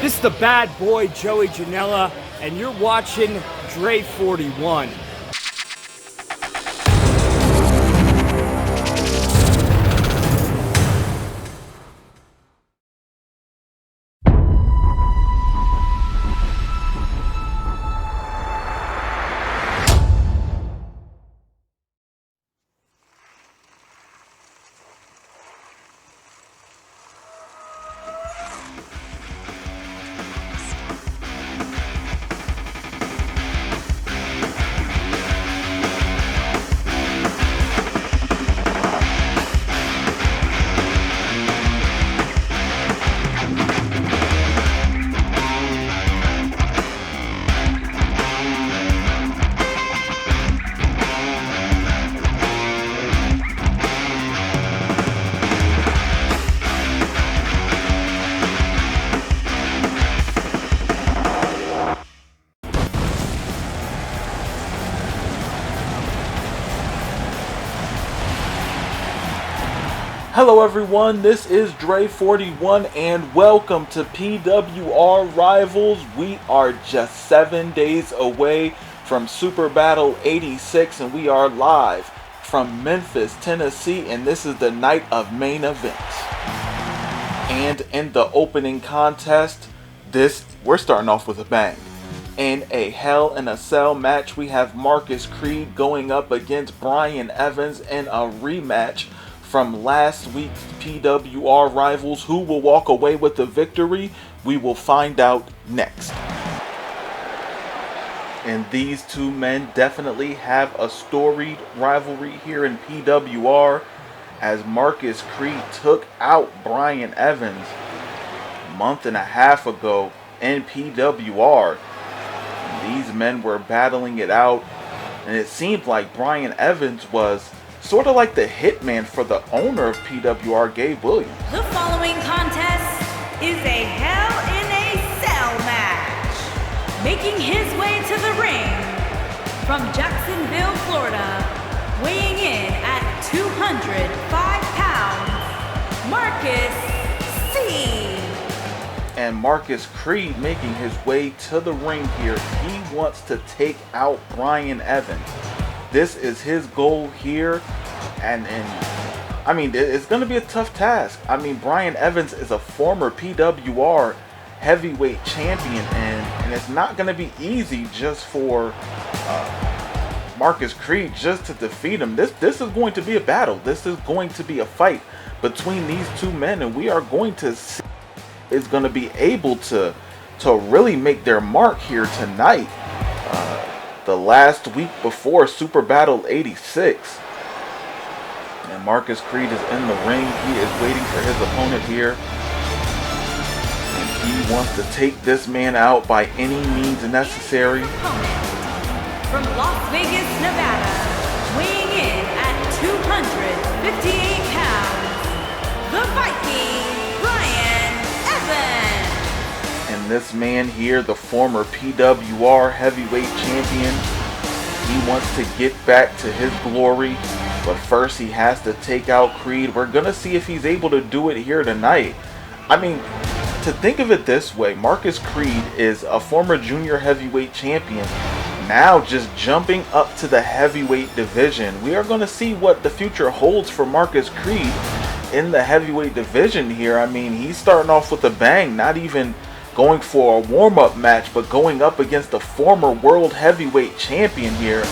This is the bad boy Joey Janela, and you're watching Dre 41. Hello everyone, this is Dre 41 and welcome to PWR Rivals. We are just 7 days away from Super Battle 86 and we are live from Memphis, Tennessee, and this is the night of main events. And in the opening contest, we're starting off with a bang. In a Hell in a Cell match, we have Marcus Creed going up against Brian Evans in a rematch from last week's PWR Rivals. Who will walk away with the victory? We will find out next. And these two men definitely have a storied rivalry here in PWR, as Marcus Creed took out Brian Evans a month and a half ago in PWR. These men were battling it out, and it seemed like Brian Evans was sort of like the hitman for the owner of PWR, Gabe Williams. The following contest is a Hell in a Cell match. Making his way to the ring from Jacksonville, Florida, weighing in at 205 pounds, Marcus C. And Marcus Creed making his way to the ring here. He wants to take out Brian Evans. This is his goal here, and I mean, it's going to be a tough task. I mean, Brian Evans is a former PWR heavyweight champion, and it's not going to be easy just for Marcus Creed just to defeat him. This is going to be a battle. This is going to be a fight between these two men, and we are going to see who is going to be able to really make their mark here tonight. The last week before Super Battle 86. And Marcus Creed is in the ring. He is waiting for his opponent here. And he wants to take this man out by any means necessary. From Las Vegas, Nevada, weighing in at 258 pounds, the Viking, Brian Evans. And this man here, the former PWR heavyweight champion, he wants to get back to his glory, but first he has to take out Creed. We're gonna see if he's able to do it here tonight. I mean, to think of it this way, Marcus Creed is a former junior heavyweight champion, now just jumping up to the heavyweight division. We are gonna see what the future holds for Marcus Creed in the heavyweight division here. I mean, he's starting off with a bang, not even going for a warm-up match, but going up against the former world heavyweight champion here.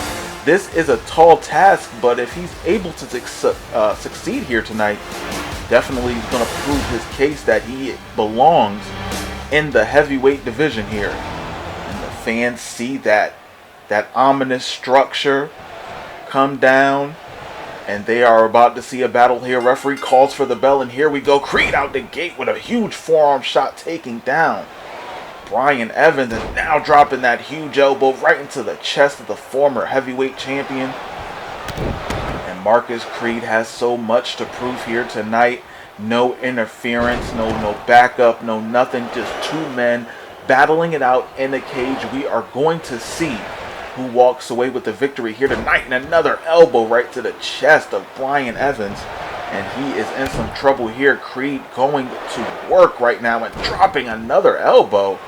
This is a tall task, but if he's able to succeed here tonight, definitely he's going to prove his case that he belongs in the heavyweight division here. And the fans see that ominous structure come down, and they are about to see a battle here. Referee calls for the bell, and here we go. Creed out the gate with a huge forearm shot, taking down Brian Evans, and now dropping that huge elbow right into the chest of the former heavyweight champion. And Marcus Creed has so much to prove here tonight. No interference, no backup, no nothing. Just two men battling it out in a cage. We are going to see who walks away with the victory here tonight. And another elbow right to the chest of Brian Evans. And he is in some trouble here. Creed going to work right now and dropping another elbow.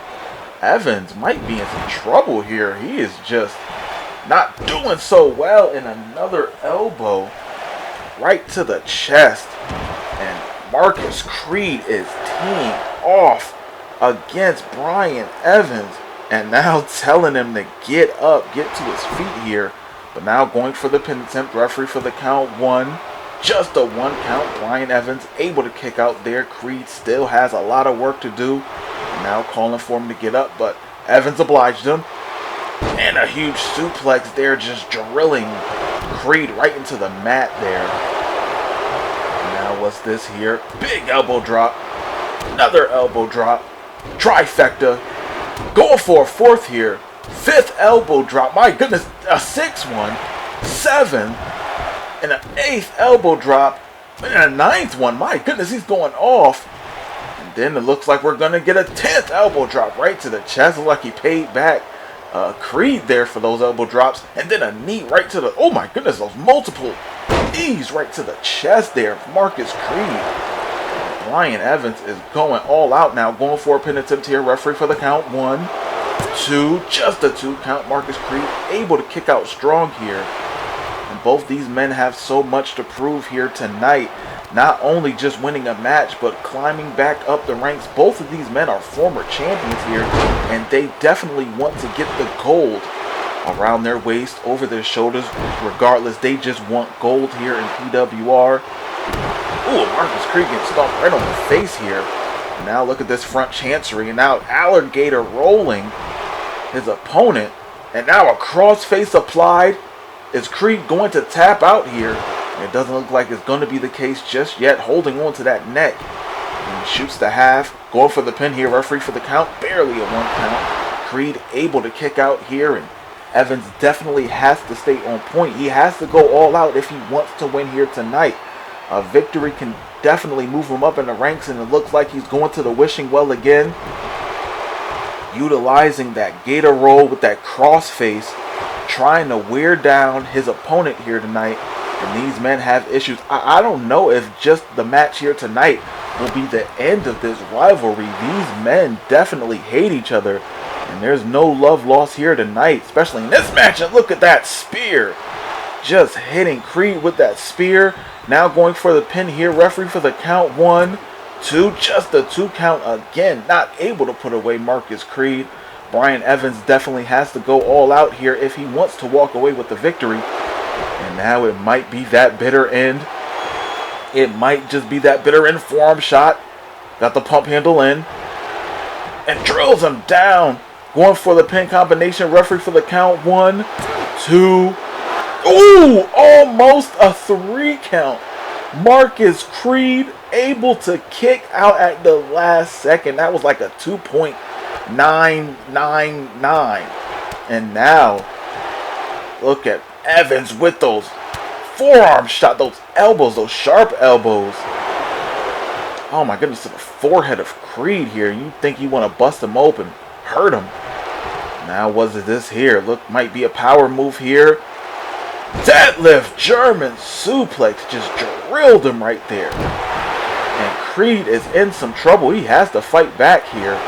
Evans might be in some trouble here. He is just not doing so well. And another elbow right to the chest. And Marcus Creed is teeing off against Brian Evans. And now telling him to get up, get to his feet here. But now going for the pin attempt. Referee for the count 1. Just a 1 count. Brian Evans able to kick out there. Creed still has a lot of work to do. Now calling for him to get up, but Evans obliged him. And a huge suplex there, just drilling Creed right into the mat there. Now what's this here? Big elbow drop. Another elbow drop. Trifecta. Going for a 4th here. 5th elbow drop. My goodness, a 6th one. 7. And an 8th elbow drop. And a 9th one. My goodness, he's going off. And then it looks like we're going to get a 10th elbow drop right to the chest. Looks like he paid back Creed there for those elbow drops. And then a knee right to the... Oh my goodness, those multiple knees right to the chest there. Marcus Creed. Brian Evans is going all out now. Going for a pin attempt here. Referee for the count. 1, 2. Just a 2 count. Marcus Creed able to kick out strong here. And both these men have so much to prove here tonight. Not only just winning a match, but climbing back up the ranks. Both of these men are former champions here, and they definitely want to get the gold around their waist, over their shoulders. Regardless, they just want gold here in PWR. Ooh, Marcus Creed getting stomped right on the face here. And now look at this front chancery, and now alligator rolling his opponent. And now a crossface applied. Is Creed going to tap out here? It doesn't look like it's going to be the case just yet. Holding on to that neck. And he shoots the half. Going for the pin here. Referee for the count. Barely a 1 count. Creed able to kick out here. And Evans definitely has to stay on point. He has to go all out if he wants to win here tonight. A victory can definitely move him up in the ranks. And it looks like he's going to the wishing well again. Utilizing that gator roll with that crossface. Trying to wear down his opponent here tonight. And these men have issues. I don't know if just the match here tonight will be the end of this rivalry. These men definitely hate each other. And there's no love lost here tonight. Especially in this match. And look at that spear. Just hitting Creed with that spear. Now going for the pin here. Referee for the count. 1, 2. Just a 2 count again. Not able to put away Marcus Creed. Brian Evans definitely has to go all out here if he wants to walk away with the victory. And now it might be that bitter end. It might just be that bitter end forearm shot. Got the pump handle in. And drills him down. Going for the pin combination. Referee for the count. 1, 2. Ooh, almost a 3 count. Marcus Creed able to kick out at the last second. That was like a 2.999. And now, look at Evans with those forearm shots, those elbows, those sharp elbows. Oh my goodness, to the forehead of Creed here. You think you want to bust him open, hurt him. Now was it this here? Look, might be a power move here. Deadlift German suplex, just drilled him right there. And Creed is in some trouble. He has to fight back here.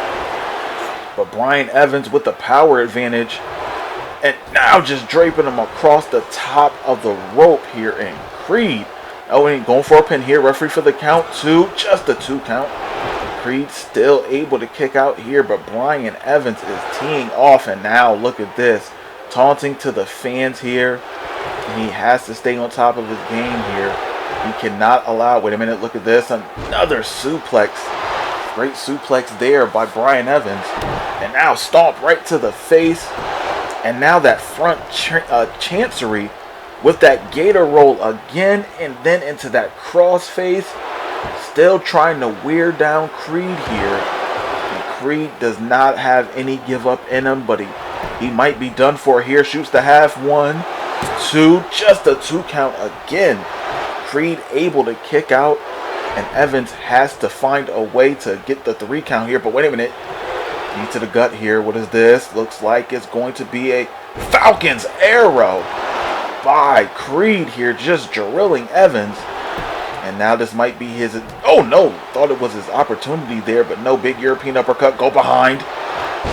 But Brian Evans with the power advantage. And now just draping him across the top of the rope here. And Creed, oh, and going for a pin here. Referee for the count. 2, just a 2 count. Creed still able to kick out here. But Brian Evans is teeing off. And now look at this. Taunting to the fans here. And he has to stay on top of his game here. He cannot allow, wait a minute, look at this. Another suplex. Great suplex there by Brian Evans. And now stomp right to the face. And now that front chancery with that gator roll again. And then into that crossface. Still trying to wear down Creed here. And Creed does not have any give up in him. But he might be done for here. Shoots the half. 1, 2. Just a 2 count again. Creed able to kick out. And Evans has to find a way to get the 3 count here. But wait a minute. Knee to the gut here. What is this? Looks like it's going to be a Falcon's arrow by Creed here. Just drilling Evans. And now this might be his, oh no, thought it was his opportunity there, but no, big European uppercut, go behind.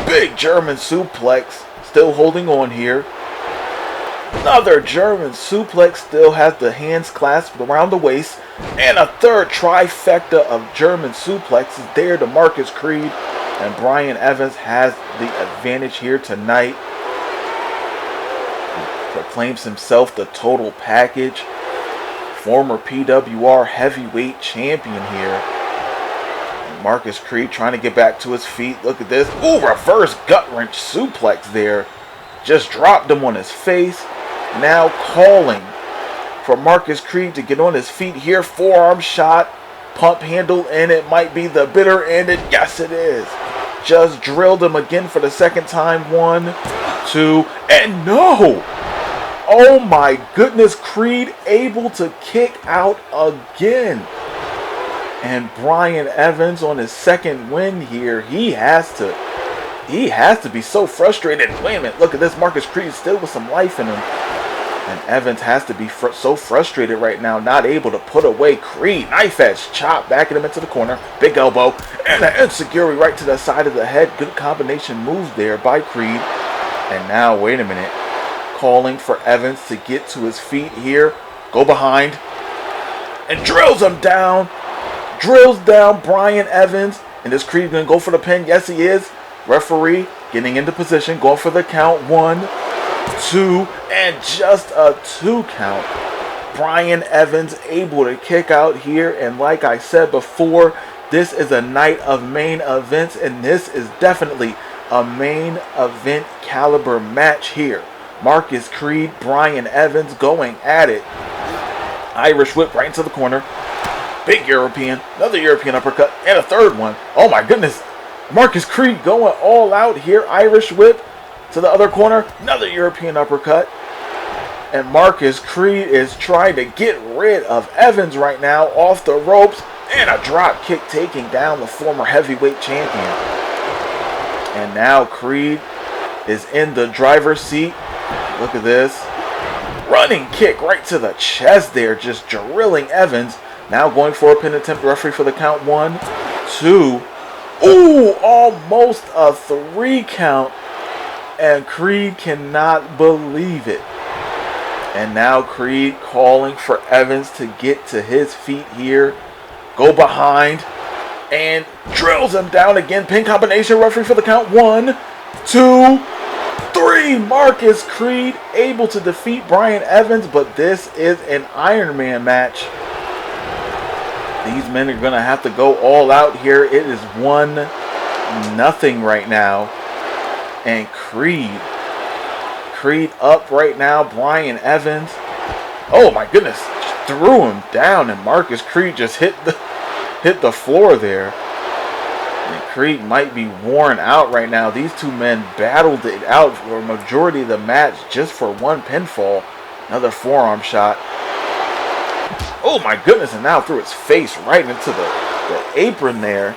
Big German suplex, still holding on here. Another German suplex, still has the hands clasped around the waist. And a third trifecta of German suplexes there to Marcus Creed. And Brian Evans has the advantage here tonight. He proclaims himself the total package. Former PWR heavyweight champion here. And Marcus Creed trying to get back to his feet. Look at this. Ooh, reverse gut wrench suplex there. Just dropped him on his face. Now calling for Marcus Creed to get on his feet here. Forearm shot, pump handle, and it might be the bitter end. And yes, it is. Just drilled him again for the second time. 1, 2, and no! Oh my goodness, Creed able to kick out again. And Brian Evans on his second win here. He has to be so frustrated. Wait a minute, look at this. Marcus Creed still with some life in him. And Evans has to be so frustrated right now, not able to put away Creed. Knife edge chop, backing him into the corner. Big elbow. And an enziguri right to the side of the head. Good combination moves there by Creed. And now, wait a minute. Calling for Evans to get to his feet here. Go behind. And drills him down. Drills down Brian Evans. And is Creed going to go for the pin? Yes, he is. Referee getting into position. Going for the count. 1, 2, and just a 2 count. Brian Evans able to kick out here. And like I said before, this is a night of main events. And this is definitely a main event caliber match here. Marcus Creed, Brian Evans going at it. Irish whip right into the corner. Big European, another European uppercut, and a third one. Oh my goodness. Marcus Creed going all out here. Irish whip to the other corner. Another European uppercut. And Marcus Creed is trying to get rid of Evans right now off the ropes. And a drop kick taking down the former heavyweight champion. And now Creed is in the driver's seat. Look at this. Running kick right to the chest there. Just drilling Evans. Now going for a pin attempt. Referee for the count. 1, 2. Ooh, almost a 3 count. And Creed cannot believe it. And now Creed calling for Evans to get to his feet here. Go behind. And drills him down again. Pin combination. Referee for the count. 1, 2, 3. Marcus Creed able to defeat Brian Evans. But this is an Iron Man match. These men are going to have to go all out here. It is 1-0 right now. And Creed up right now. Brian Evans. Oh my goodness. Just threw him down. And Marcus Creed just hit the floor there. And Creed might be worn out right now. These two men battled it out for a majority of the match just for one pinfall. Another forearm shot. Oh my goodness, and now threw his face right into the apron there.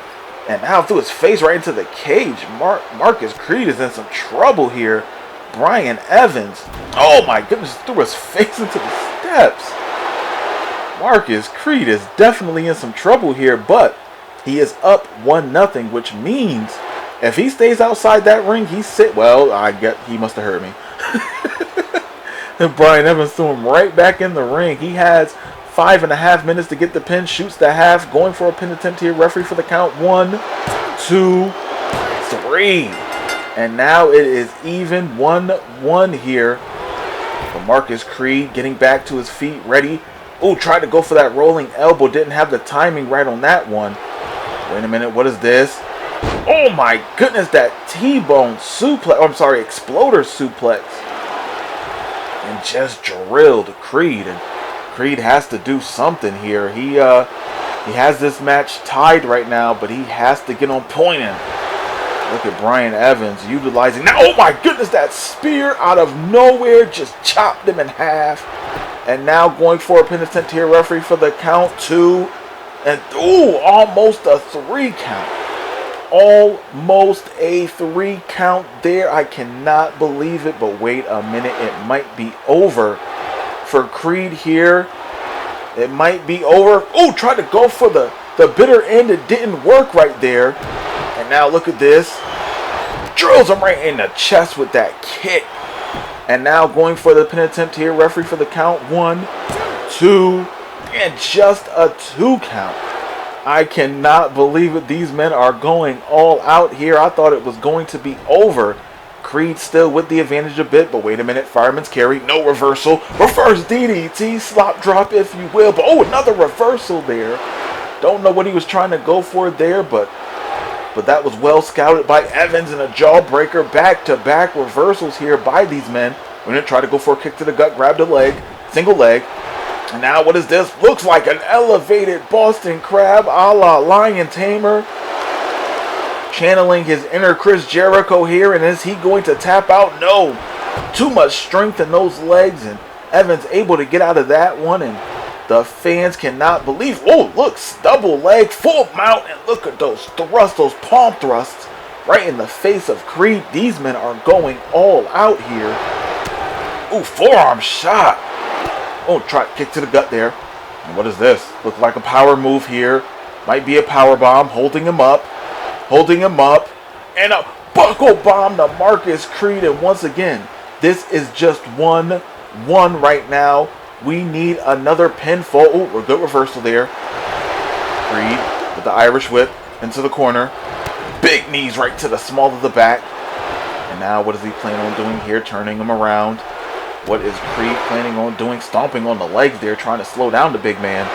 And now threw his face right into the cage. Marcus Creed is in some trouble here. Brian Evans. Oh my goodness, threw his face into the steps. Marcus Creed is definitely in some trouble here, but he is up 1-0, which means if he stays outside that ring, well, I get he must have heard me. And Brian Evans threw him right back in the ring. He has 5.5 minutes to get the pin. Shoots the half. Going for a pin attempt here. Referee for the count. 1, 2, 3. And now it is even 1-1 here. For Marcus Creed getting back to his feet. Ready. Oh, tried to go for that rolling elbow. Didn't have the timing right on that one. Wait a minute. What is this? Oh my goodness. That T-bone suplex. Oh, I'm sorry. Exploder suplex. And just drilled Creed. And Creed has to do something here. He has this match tied right now, but he has to get on point. And look at Brian Evans utilizing now. Oh my goodness, that spear out of nowhere just chopped him in half. And now going for a pin attempt here. Referee for the count. 2. And ooh, almost a 3 count. Almost a 3 count there. I cannot believe it, but wait a minute. It might be over for Creed here. It might be over. Oh, tried to go for the bitter end. It didn't work right there. And now look at this. Drills him right in the chest with that kick. And now going for the pin attempt here. Referee for the count. 1, 2, and just a 2 count. I cannot believe it. These men are going all out here. I thought it was going to be over. Creed still with the advantage a bit, but wait a minute. Fireman's carry. No reversal. Reverse DDT. Slop drop, if you will. But oh, another reversal there. Don't know what he was trying to go for there, but that was well scouted by Evans, and a jawbreaker. Back-to-back reversals here by these men. We're going to try to go for a kick to the gut. Grab the leg. Single leg. And now what is this? Looks like an elevated Boston Crab a la Lion Tamer. Channeling his inner Chris Jericho here. And is he going to tap out? No. Too much strength in those legs. And Evans able to get out of that one. And the fans cannot believe. Oh, look. Double leg. Full mount. And look at those thrusts. Those palm thrusts. Right in the face of Creed. These men are going all out here. Ooh, forearm shot. Oh, try kick to the gut there. And what is this? Look like a power move here. Might be a power bomb. Holding him up. Holding him up. And a buckle bomb to Marcus Creed. And once again, this is just 1-1 right now. We need another pinfall. Oh, we're good reversal there. Creed with the Irish whip into the corner. Big knees right to the small of the back. And now what is he planning on doing here? Turning him around. What is Creed planning on doing? Stomping on the legs there, trying to slow down the big man.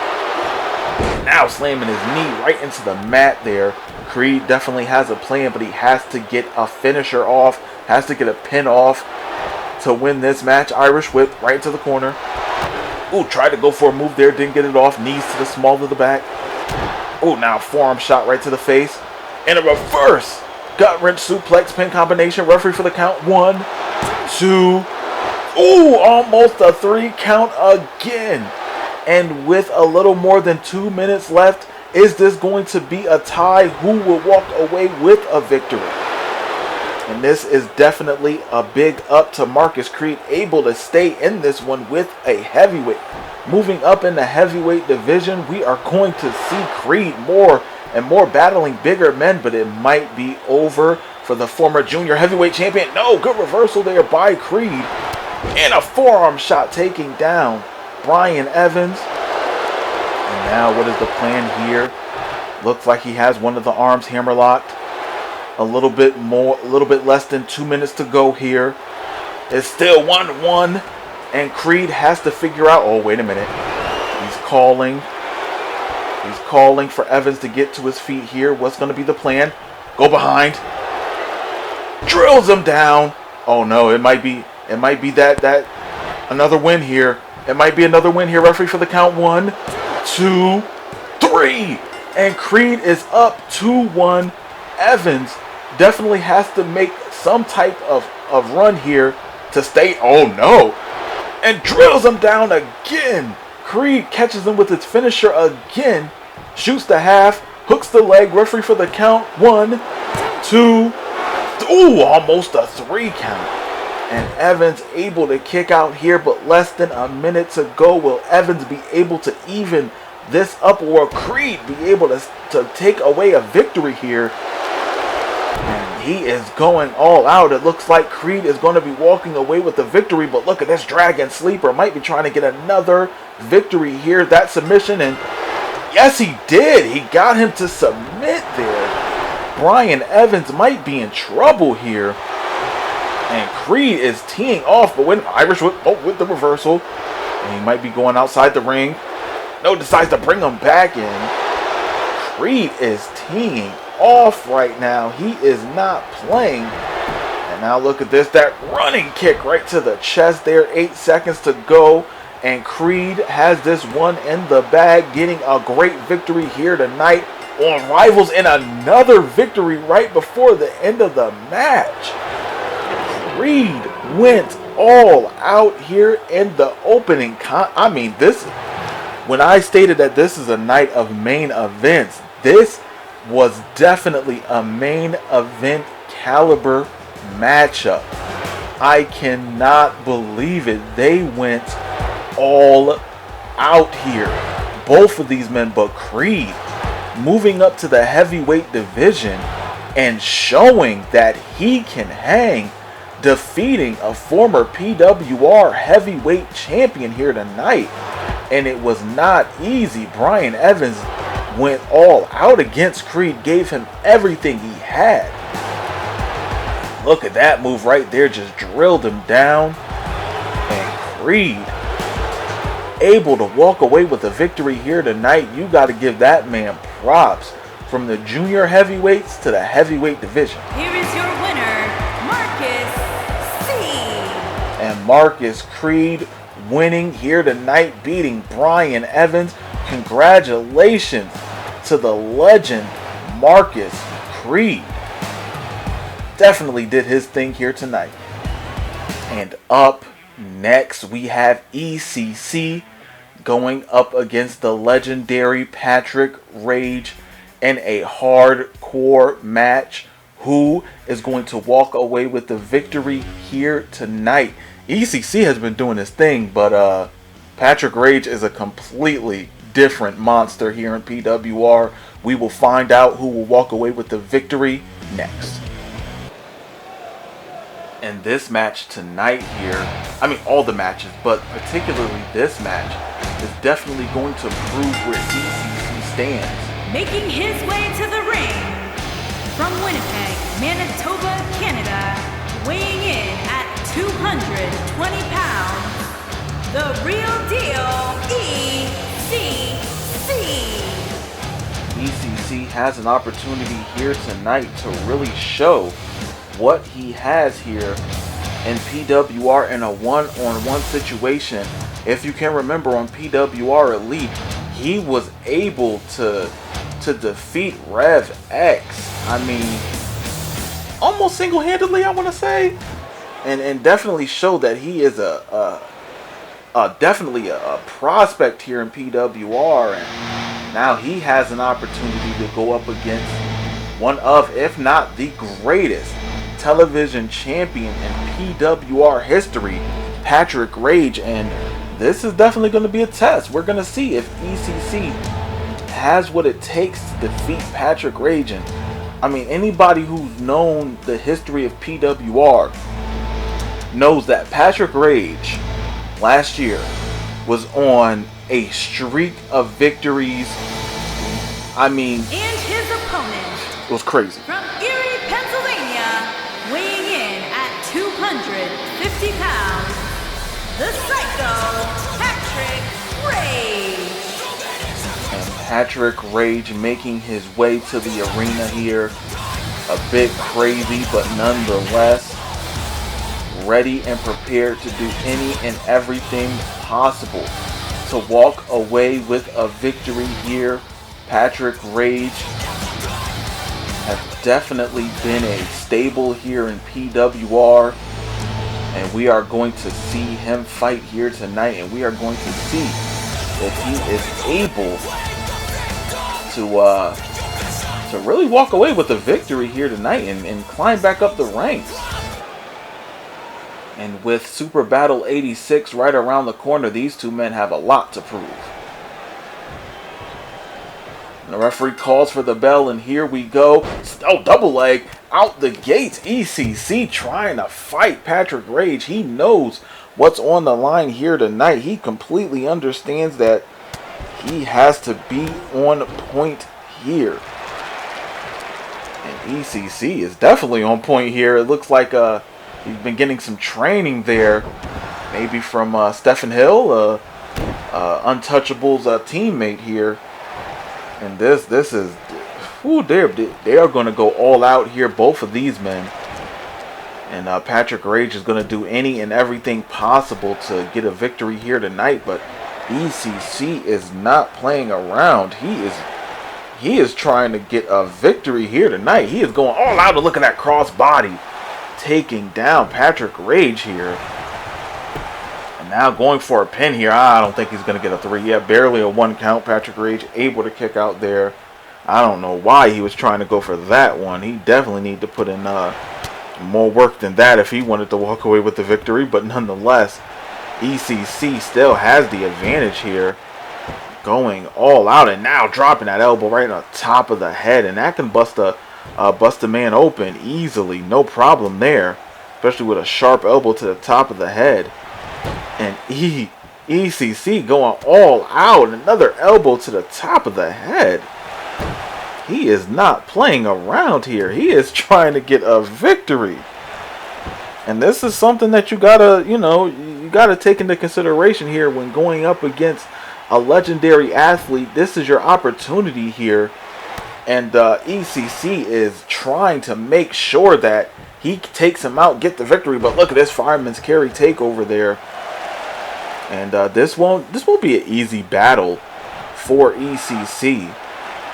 Now slamming his knee right into the mat there. Creed definitely has a plan, but he has to get a finisher off. Has to get a pin off to win this match. Irish whip right into the corner. Ooh, tried to go for a move there. Didn't get it off. Knees to the small of the back. Ooh, now forearm shot right to the face. And a reverse gut wrench suplex pin combination. Referee for the count. 1, 2. Ooh, almost a 3 count again. And with a little more than 2 minutes left, is this going to be a tie? Who will walk away with a victory? And this is definitely a big up to Marcus Creed, able to stay in this one with a heavyweight. Moving up in the heavyweight division, we are going to see Creed more and more battling bigger men, but it might be over for the former junior heavyweight champion. No, good reversal there by Creed. And a forearm shot taking down Brian Evans. And now what is the plan here? Looks like he has one of the arms hammerlocked. A little bit less than 2 minutes to go here. It's still 1-1. And Creed has to figure out, oh, wait a minute. He's calling. He's calling for Evans to get to his feet here. What's going to be the plan? Go behind. Drills him down. Oh no, it might be that another win here. It might be another win here. Referee for the count. 1, 2, 3. And Creed is up 2-1. Evans definitely has to make some type of run here to stay. Oh no. And drills him down again. Creed catches him with his finisher again. Shoots the half. Hooks the leg. Referee for the count. 1, 2. Ooh, almost a 3 count. And Evans able to kick out here, but less than a minute to go. Will Evans be able to even this up, or will Creed be able to take away a victory here? And he is going all out. It looks like Creed is going to be walking away with the victory, but look at this Dragon Sleeper. Might be trying to get another victory here. That submission, and yes, he did. He got him to submit there. Brian Evans might be in trouble here. And Creed is teeing off, but when Irish whip, with the reversal. And he might be going outside the ring. No, decides to bring him back in. Creed is teeing off right now. He is not playing. And now look at this. That running kick right to the chest there. 8 seconds to go. And Creed has this one in the bag, getting a great victory here tonight on Rivals, and another victory right before the end of the match. Creed went all out here in the opening. When I stated that this is a night of main events, this was definitely a main event caliber matchup. I cannot believe it. They went all out here. Both of these men, but Creed moving up to the heavyweight division and showing that he can hang, defeating a former PWR heavyweight champion here tonight. And it was not easy. Brian Evans went all out against Creed, gave him everything he had. Look at that move right there, just drilled him down. And Creed able to walk away with a victory here tonight. You got to give that man props. From the junior heavyweights to the heavyweight division. Here is your winner, Marcus C. And Marcus Creed winning here tonight, beating Brian Evans. Congratulations to the legend Marcus Creed. Definitely did his thing here tonight. And up next we have ECC going up against the legendary Patrick Rage in a hardcore match. Who is going to walk away with the victory here tonight? ECC has been doing his thing, but Patrick Rage is a completely different monster here in PWR. We will find out who will walk away with the victory next. And this match tonight here, I mean all the matches, but particularly this match, is definitely going to prove where ECC stands. Making his way to the ring from Winnipeg, Manitoba, Canada, weighing in at 220 pounds, the real deal, ECC. ECC has an opportunity here tonight to really show what he has here in PWR in a one-on-one situation. If you can remember on PWR Elite, he was able to defeat Rev X. I mean, almost single-handedly, I want to say, and definitely show that he is definitely a prospect here in PWR. And now he has an opportunity to go up against one of, if not the greatest television champion in PWR history, Patrick Rage. And this is definitely going to be a test. We're going to see if ECC has what it takes to defeat Patrick Rage. And I mean, anybody who's known the history of PWR knows that Patrick Rage last year was on a streak of victories. I mean, and his opponent, it was crazy. From Erie, Pennsylvania, weighing in at 250 pounds, the Psycho, Patrick Rage. Patrick Rage making his way to the arena here. A bit crazy, but nonetheless ready and prepared to do any and everything possible to walk away with a victory here. Patrick Rage has definitely been a staple here in PWR, and we are going to see him fight here tonight, and we are going to see if he is able to really walk away with a victory here tonight and climb back up the ranks. And with Super Battle 86 right around the corner, these two men have a lot to prove. And the referee calls for the bell, and here we go. Oh, double leg out the gates. ECC trying to fight Patrick Rage. He knows what's on the line here tonight. He completely understands that he has to be on point here. And ECC is definitely on point here. It looks like he's been getting some training there. Maybe from Stephen Hill, Untouchable's teammate here. And this is, whew, they are going to go all out here, both of these men. And Patrick Rage is going to do any and everything possible to get a victory here tonight. But ECC is not playing around. He is trying to get a victory here tonight. He is going all out to look at that crossbody, taking down Patrick Rage here. And now going for a pin here. I don't think he's going to get a 3. Yeah, barely a 1 count. Patrick Rage able to kick out there. I don't know why he was trying to go for that one. He definitely need to put in more work than that if he wanted to walk away with the victory. But nonetheless, ECC still has the advantage here. going all out, and now dropping that elbow right on top of the head, and that can bust a man open easily, no problem there, especially with a sharp elbow to the top of the head. And ECC going all out, another elbow to the top of the head. He is not playing around here. He is trying to get a victory. And this is something that you gotta, you gotta take into consideration here when going up against a legendary athlete. This is your opportunity here. And ECC is trying to make sure that he takes him out, get the victory. But look at this fireman's carry takeover there. And this won't be an easy battle for ECC.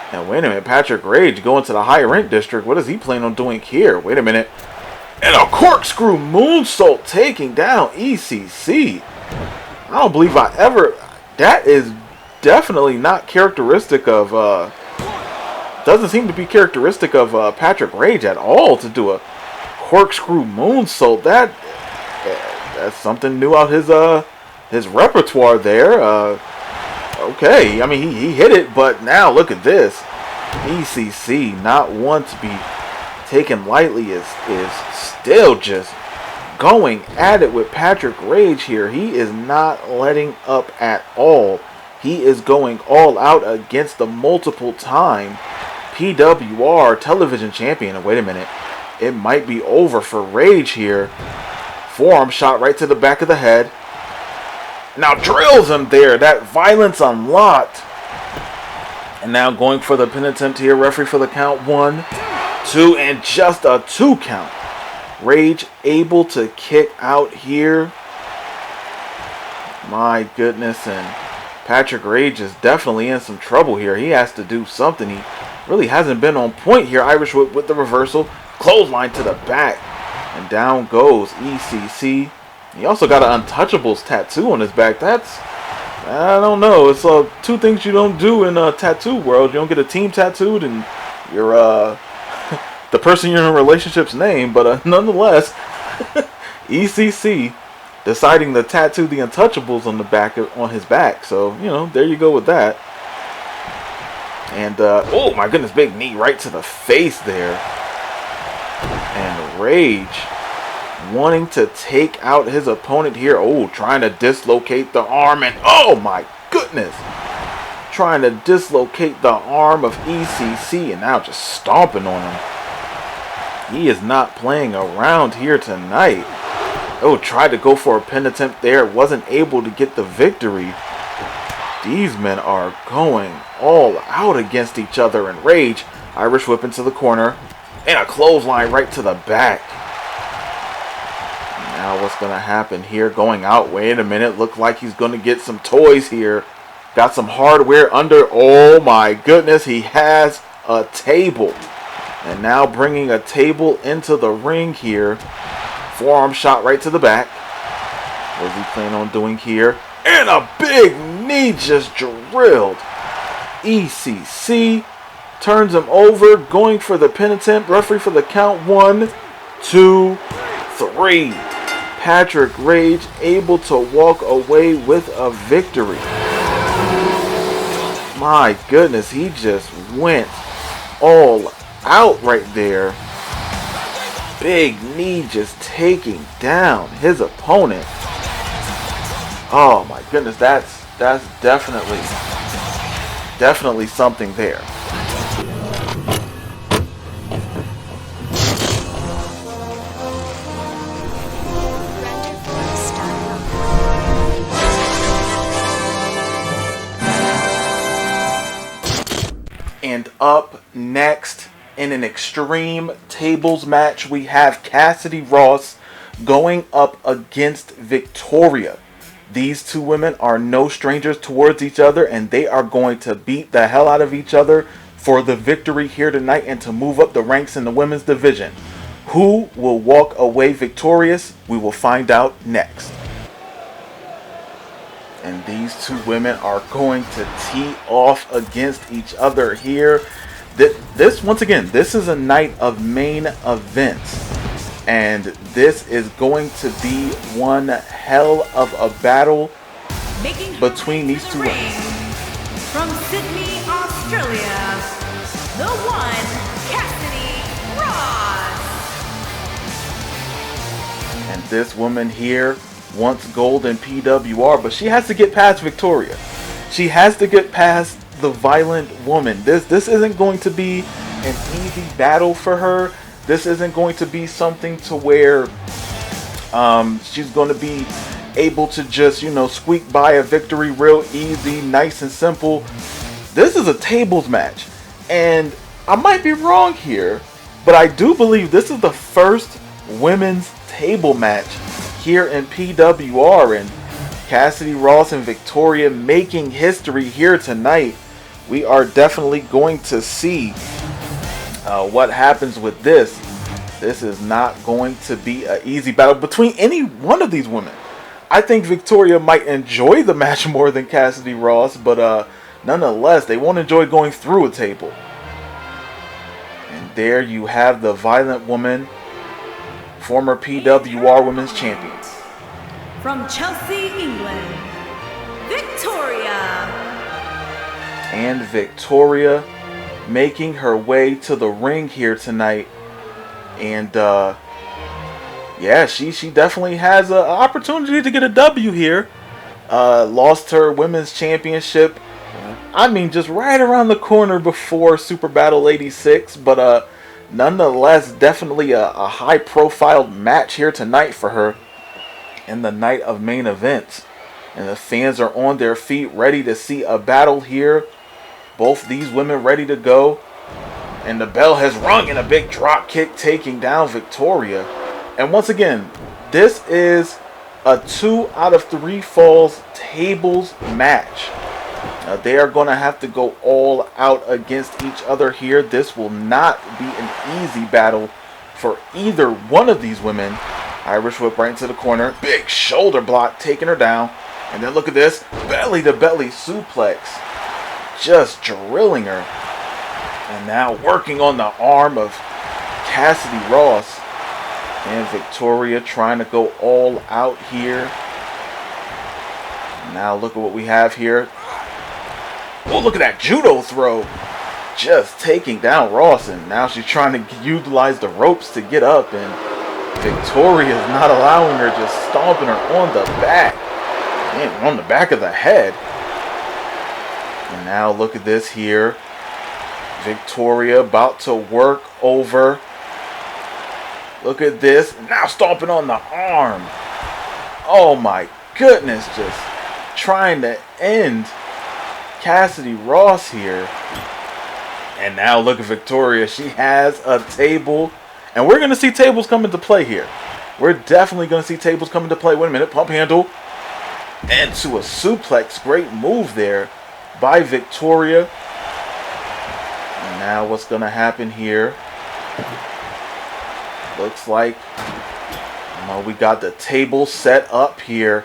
And wait a minute, Patrick Rage going to the high rent district. What is he planning on doing here? Wait a minute. And a corkscrew moonsault taking down ECC. I don't believe I ever... That is definitely not characteristic of... doesn't seem to be characteristic of Patrick Rage at all to do a corkscrew moonsault. That's something new out his repertoire there. Okay, I mean, he hit it, but now look at this. ECC, not one to be taken lightly, is still just going at it with Patrick Rage here. He is not letting up at all. He is going all out against the multiple-time PWR television champion. And wait a minute, it might be over for Rage here. Forearm shot right to the back of the head. Now drills him there. That violence unlocked. And now going for the pin attempt here. Referee for the count. 1, 2, and just a 2 count. Rage able to kick out here. My goodness. And Patrick Rage is definitely in some trouble here. He has to do something. He really hasn't been on point here. Irish whip with the reversal. Clothesline to the back. And down goes ECC. He also got an Untouchables tattoo on his back. That's, I don't know. It's two things you don't do in a tattoo world. You don't get a team tattooed and you're the person you're in a relationship's name. But nonetheless, ECC deciding to tattoo the Untouchables on the back on his back. So there you go with that. And oh my goodness, big knee right to the face there. And Rage wanting to take out his opponent here. Oh, trying to dislocate the arm. And oh my goodness, trying to dislocate the arm of ECC. And now just stomping on him. He is not playing around here tonight. Oh, tried to go for a pin attempt there. Wasn't able to get the victory. These men are going all out against each other. And Rage, Irish whip into the corner. And a clothesline right to the back. Now what's going to happen here? Going out. Wait a minute. Look like he's going to get some toys here. Got some hardware under. Oh my goodness. He has a table. And now bringing a table into the ring here. Forearm shot right to the back. What is he planning on doing here? And a big knee just drilled. ECC turns him over. Going for the pin attempt. Referee for the count. 1, 2, 3. Patrick Rage able to walk away with a victory. My goodness, he just went all out right there. Big knee just taking down his opponent. Oh my goodness, that's definitely something there. And up next in an Extreme Tables match, we have Cassidy Ross going up against Victoria. These two women are no strangers towards each other, and they are going to beat the hell out of each other for the victory here tonight and to move up the ranks in the women's division. Who will walk away victorious? We will find out next. And these two women are going to tee off against each other here. This once again, this is a night of main events. And this is going to be one hell of a battle between these two women. This woman here wants gold in PWR, but she has to get past Victoria. She has to get past the violent woman. This isn't going to be an easy battle for her. This isn't going to be something to where she's going to be able to just, squeak by a victory real easy, nice and simple. This is a tables match, and I might be wrong here, but I do believe this is the first women's table match here in PWR, and Cassidy Ross and Victoria making history here tonight. We are definitely going to see what happens with this. This is not going to be an easy battle between any one of these women. I think Victoria might enjoy the match more than Cassidy Ross, but nonetheless, they won't enjoy going through a table. And there you have the violent woman, former PWR Women's Champion. From Chelsea, England, Victoria. And Victoria making her way to the ring here tonight. And yeah, she definitely has an opportunity to get a W here. Lost her women's championship, I mean, just right around the corner before Super Battle 86. But nonetheless, definitely a high profile match here tonight for her in the night of main events. And the fans are on their feet, ready to see a battle here. Both these women ready to go. And the bell has rung in a big drop kick, taking down Victoria. And once again, this is a 2 out of 3 falls tables match. They are going to have to go all out against each other here. This will not be an easy battle for either one of these women. Irish whip right into the corner. Big shoulder block, taking her down. And then look at this. Belly to belly suplex. Just drilling her. And now working on the arm of Cassidy Ross. And Victoria trying to go all out here. Now look at what we have here. Oh, look at that judo throw. Just taking down Ross. And now she's trying to utilize the ropes to get up. And Victoria is not allowing her, just stomping her on the back. And on the back of the head. And now look at this here. Victoria about to work over. Look at this. Now stomping on the arm. Oh my goodness. Just trying to end Cassidy Ross here. And now look at Victoria. She has a table. And we're going to see tables come into play here. We're definitely going to see tables come into play. Wait a minute. Pump handle. Into a suplex. Great move there by Victoria. And now what's going to happen here? Looks like we got the table set up here.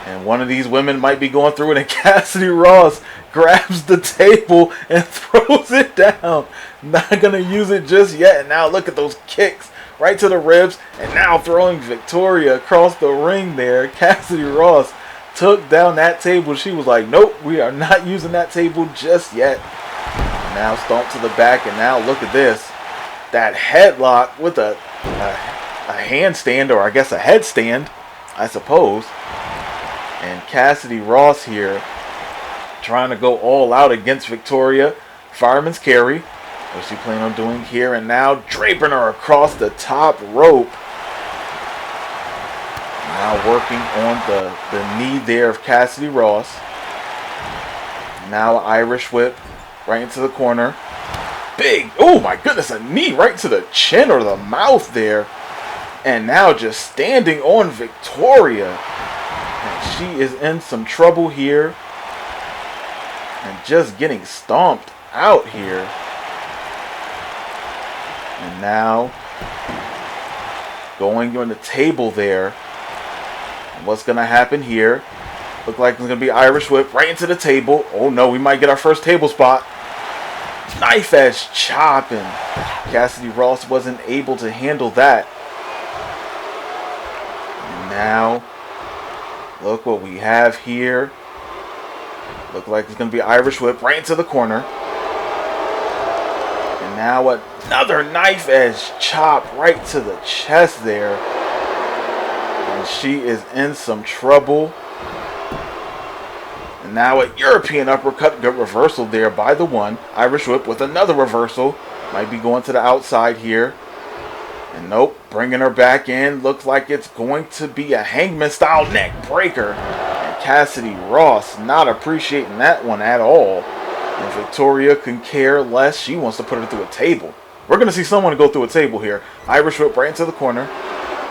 And one of these women might be going through it. And Cassidy Ross grabs the table and throws it down. Not going to use it just yet. And now look at those kicks right to the ribs. And now throwing Victoria across the ring there. Cassidy Ross took down that table. She was like, nope, we are not using that table just yet. Now stomp to the back. And now look at this. That headlock with a handstand, or I guess a headstand, I suppose. And Cassidy Ross here trying to go all out against Victoria. Fireman's carry. What's she planning on doing here? And now draping her across the top rope. Now working on the knee there of Cassidy Ross. Now Irish whip right into the corner. Big, oh my goodness, a knee right to the chin or the mouth there. And now just standing on Victoria. And she is in some trouble here. And just getting stomped out here. And now going on the table there. And what's going to happen here? Look like it's going to be Irish whip right into the table. Oh no, we might get our first table spot. Knife edge chop, and Cassidy Ross wasn't able to handle that. And now, look what we have here. Look like it's going to be Irish whip right into the corner. And now another knife edge chop right to the chest there. And she is in some trouble. And now a European uppercut. Good reversal there by the one. Irish whip with another reversal. Might be going to the outside here. And nope, bringing her back in. Looks like it's going to be a hangman style neck breaker. And Cassidy Ross not appreciating that one at all. And Victoria can care less. She wants to put her through a table. We're going to see someone go through a table here. Irish whip right into the corner.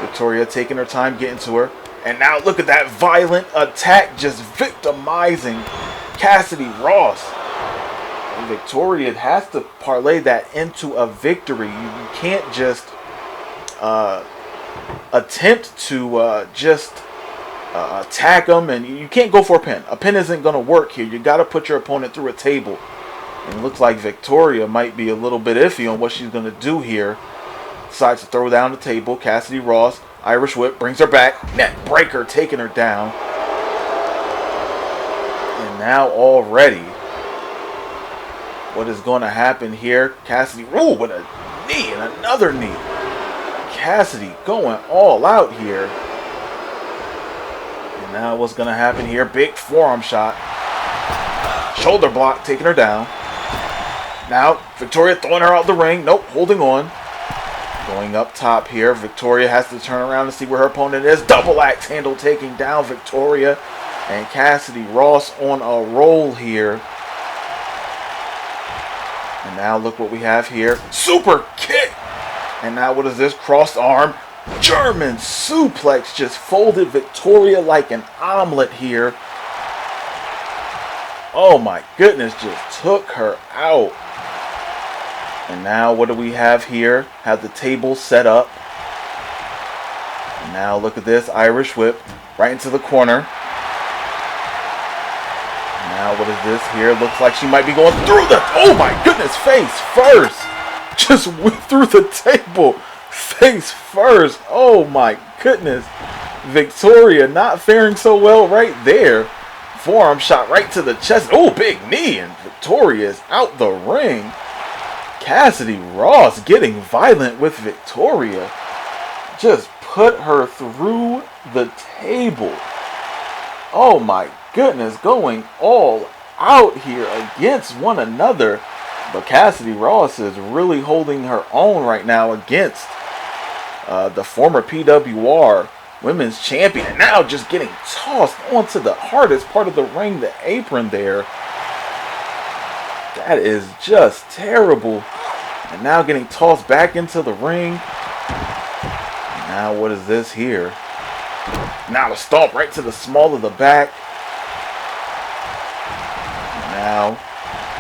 Victoria taking her time getting to her. And now look at that violent attack, just victimizing Cassidy Ross. And Victoria has to parlay that into a victory. You can't just attempt to just attack them, and you can't go for a pin. A pin isn't going to work here. You got to put your opponent through a table. And it looks like Victoria might be a little bit iffy on what she's going to do here. Decides to throw down the table. Cassidy Ross, Irish whip, brings her back. Neck breaker, taking her down. And now already, what is going to happen here? Cassidy, ooh, with a knee and another knee. Cassidy going all out here. And now what's going to happen here? Big forearm shot. Shoulder block, taking her down. Now, Victoria throwing her out the ring. Nope, holding on. Going up top here. Victoria has to turn around and see where her opponent is. Double axe handle taking down Victoria. And Cassidy Ross on a roll here. And now look what we have here. Super kick. And now what is this? Crossed arm. German suplex. Just folded Victoria like an omelet here. Oh my goodness. Just took her out. And now what do we have here? Have the table set up. And now look at this. Irish whip. Right into the corner. Now what is this here? Looks like she might be going through the... Oh my goodness. Face first. Just went through the table. Face first. Oh my goodness. Victoria not faring so well right there. Forearm shot right to the chest. Oh, big knee. And Victoria is out the ring. Cassidy Ross getting violent with Victoria. Just put her through the table. Oh my goodness, going all out here against one another. But Cassidy Ross is really holding her own right now against the former PWR Women's Champion. And now just getting tossed onto the hardest part of the ring, the apron there. That is just terrible. And now getting tossed back into the ring. Now what is this here? Now the stomp right to the small of the back. Now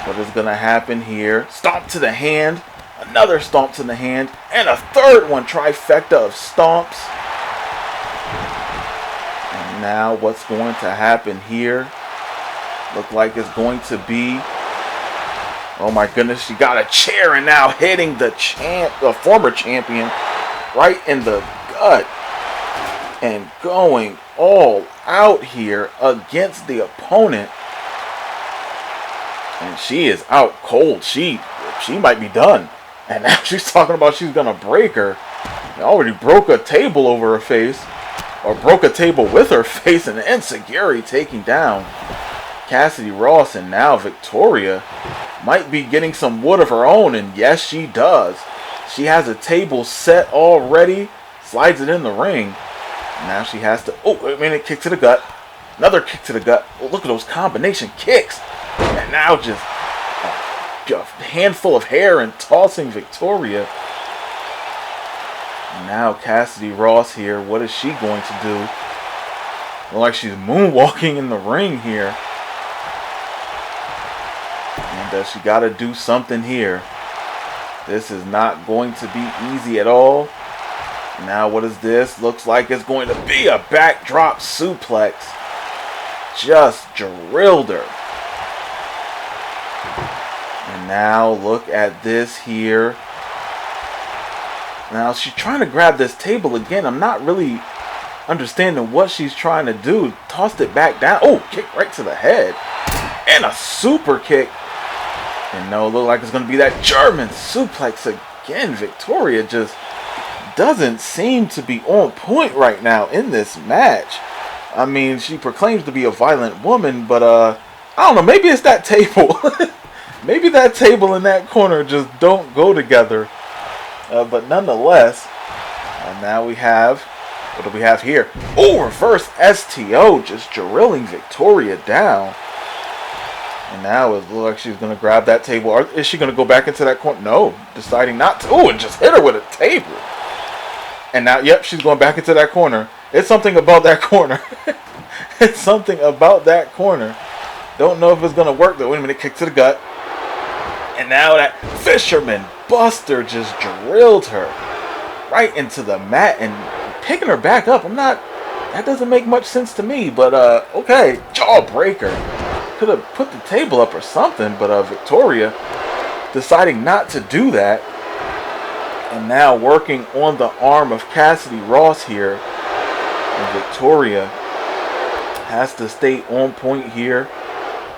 what is going to happen here? Stomp to the hand. Another stomp to the hand. And a third one. Trifecta of stomps. And now what's going to happen here? Look like it's going to be... Oh my goodness, she got a chair and now hitting the former champion right in the gut. And going all out here against the opponent. And she is out cold. She might be done. And now she's talking about she's going to break her. She already broke a table over her face. Or broke a table with her face. And Enziguri taking down Cassidy Ross. And now Victoria might be getting some wood of her own. And yes, she does. She has a table set already. Slides it in the ring. Now she has to... Oh, wait a minute. Kick to the gut. Another kick to the gut. Oh, look at those combination kicks. And now just a handful of hair and tossing Victoria. And now Cassidy Ross here. What is she going to do? Looks like she's moonwalking in the ring here. And she got to do something here. This is not going to be easy at all. Now what is this? Looks like it's going to be a backdrop suplex. Just drilled her. And now look at this here. Now she's trying to grab this table again. I'm not really understanding what she's trying to do. Tossed it back down. Oh, kick right to the head. And a super kick. And no, look like it's going to be that German suplex again. Victoria just doesn't seem to be on point right now in this match. I mean, she proclaims to be a violent woman, but I don't know, maybe it's that table. Maybe that table and that corner just don't go together. But nonetheless, now we have, what do we have here? Oh, reverse STO, just drilling Victoria down. And now it looks like she's going to grab that table. Or is she going to go back into that corner? No, deciding not to. Oh, and just hit her with a table. And now, yep, she's going back into that corner. It's something about that corner. It's something about that corner. Don't know if it's going to work, though. Wait a minute, kick to the gut. And now that Fisherman Buster just drilled her right into the mat and picking her back up. That doesn't make much sense to me, but okay, jawbreaker. Could have put the table up or something, but Victoria deciding not to do that. And now working on the arm of Cassidy Ross here. And Victoria has to stay on point here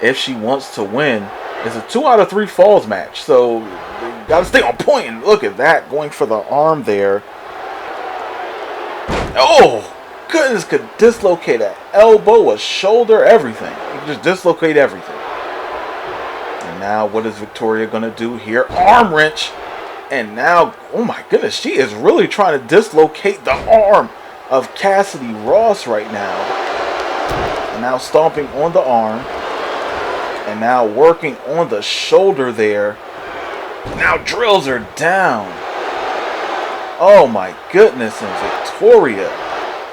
if she wants to win. It's a 2 out of 3 falls match, so you gotta stay on point. And look at that, going for the arm there. Oh, goodness, could dislocate an elbow, a shoulder, everything. You can just dislocate everything. And now what is Victoria gonna do here? Arm wrench. And now, oh my goodness, she is really trying to dislocate the arm of Cassidy Ross right now. And now stomping on the arm. And now working on the shoulder there. Now drills her down. Oh my goodness, and Victoria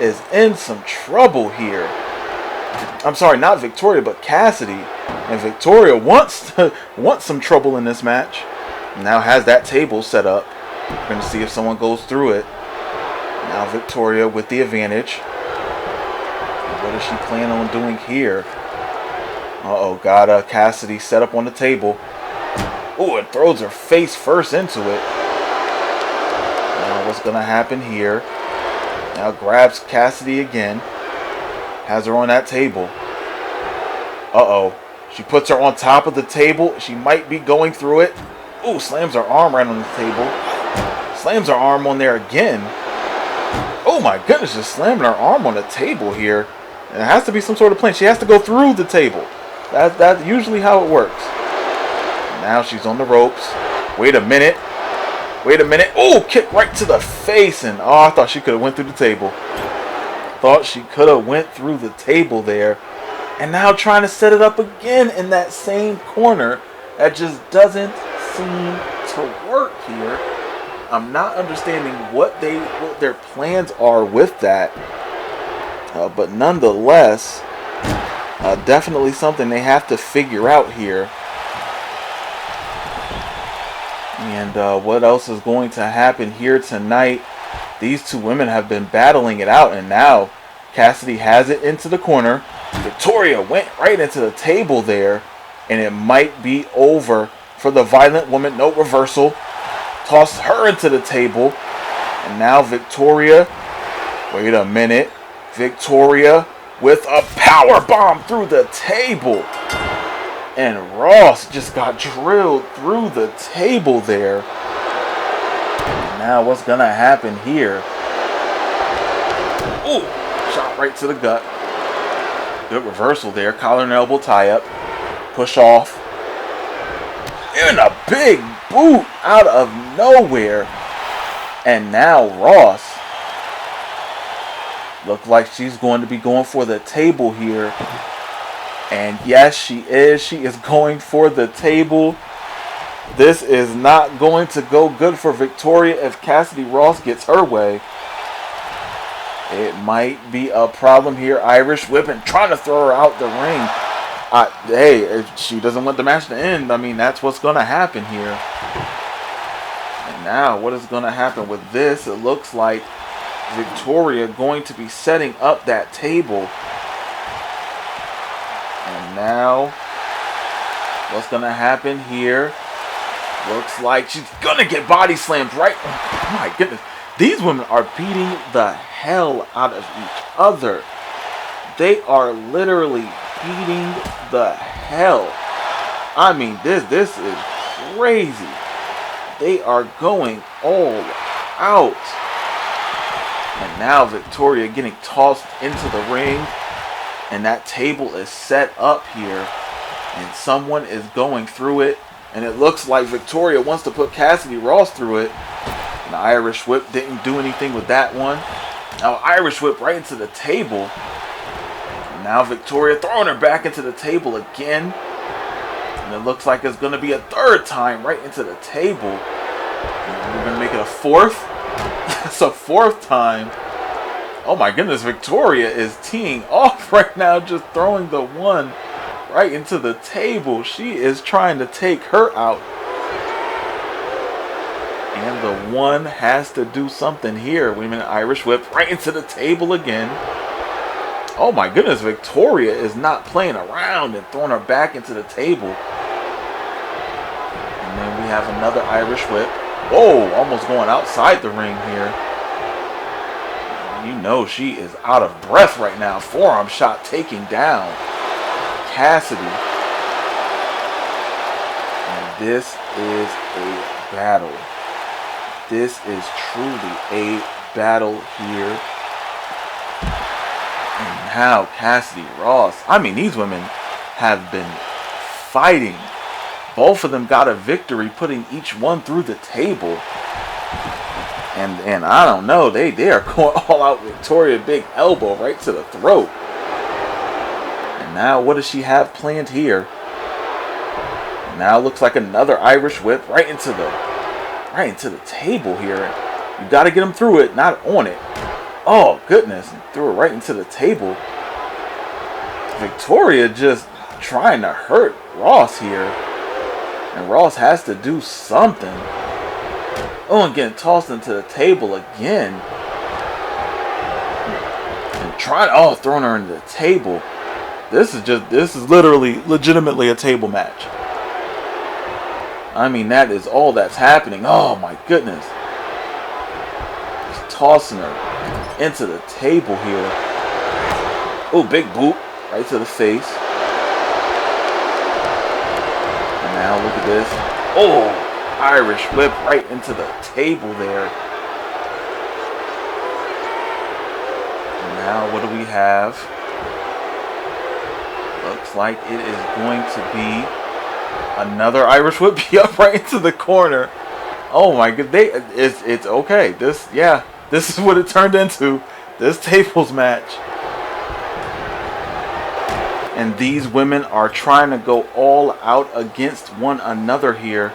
is in some trouble here. I'm sorry, not Victoria, but Cassidy. And Victoria wants some trouble in this match. Now has that table set up. We're going to see if someone goes through it. Now Victoria with the advantage. What is she planning on doing here? Uh-oh, got Cassidy set up on the table. Ooh, it throws her face first into it. Now what's going to happen here? Now grabs Cassidy again. Has her on that table. Uh-oh. She puts her on top of the table. She might be going through it. Ooh, slams her arm right on the table. Slams her arm on there again. Oh my goodness, just slamming her arm on the table here. And it has to be some sort of plan. She has to go through the table. That's usually how it works. Now she's on the ropes. Wait a minute. Wait a minute. Oh, kick right to the face. And oh, I thought she could have went through the table. Thought she could have went through the table there. And now trying to set it up again in that same corner. That just doesn't seem to work here. I'm not understanding what their plans are with that. But nonetheless, definitely something they have to figure out here. And what else is going to happen here tonight? These two women have been battling it out, and now Cassidy has it into the corner. Victoria went right into the table there, and it might be over for the violent woman. No reversal. Tossed her into the table, and now Victoria. Wait a minute. Victoria with a power bomb through the table. And Ross just got drilled through the table there. And now what's going to happen here? Ooh, shot right to the gut. Good reversal there. Collar and elbow tie up. Push off. And a big boot out of nowhere. And now Ross looks like she's going to be going for the table here. And yes, she is. She is going for the table. This is not going to go good for Victoria if Cassidy Ross gets her way. It might be a problem here. Irish whipping, trying to throw her out the ring. Hey, if she doesn't want the match to end, I mean, that's what's going to happen here. And now, what is going to happen with this? It looks like Victoria going to be setting up that table. And now, what's going to happen here? Looks like she's going to get body slammed right. Oh my goodness. These women are beating the hell out of each other. They are literally beating the hell. I mean, this is crazy. They are going all out. And now Victoria getting tossed into the ring. And that table is set up here. And someone is going through it. And it looks like Victoria wants to put Cassidy Ross through it. And the Irish Whip didn't do anything with that one. Now Irish Whip right into the table. And now Victoria throwing her back into the table again. And it looks like it's going to be a third time right into the table. And we're going to make it a fourth. That's a fourth time. Oh my goodness, Victoria is teeing off right now, just throwing the one right into the table. She is trying to take her out. And the one has to do something here. Wait a minute, Irish Whip right into the table again. Oh my goodness, Victoria is not playing around and throwing her back into the table. And then we have another Irish Whip. Whoa, almost going outside the ring here. You know she is out of breath right now. Forearm shot taking down Cassidy. And this is a battle. This is truly a battle here. And now Cassidy Ross. I mean, these women have been fighting. Both of them got a victory, putting each one through the table. And I don't know, they are going all out. Victoria, big elbow right to the throat. And now what does she have planned here? Now looks like another Irish Whip right into the table here. You got to get them through it, not on it. Oh goodness, threw it right into the table. Victoria just trying to hurt Ross here. And Ross has to do something. Oh, and getting tossed into the table again. And throwing her into the table. This is literally, legitimately a table match. I mean, that is all that's happening. Oh my goodness. Just tossing her into the table here. Oh, big boot right to the face. And now look at this. Oh, Irish Whip right into the table there. And now what do we have? Looks like it is going to be another Irish Whip up right into the corner. Oh my god, it's okay. This is what it turned into. This tables match. And these women are trying to go all out against one another here.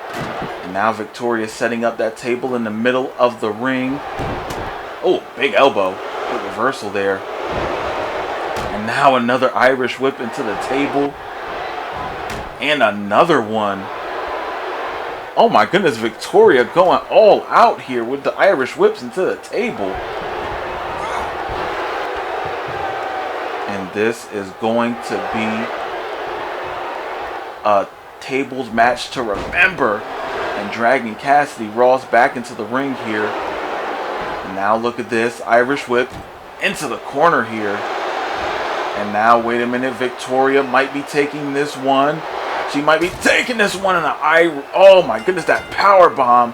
And now Victoria setting up that table in the middle of the ring. Oh, big elbow. Good reversal there. And now another Irish Whip into the table. And another one. Oh my goodness, Victoria going all out here with the Irish Whips into the table. And this is going to be a tables match to remember. And dragging Cassidy Ross back into the ring here. And now look at this. Irish Whip into the corner here. And now, wait a minute. Victoria might be taking this one. She might be taking this one in the oh my goodness, that power bomb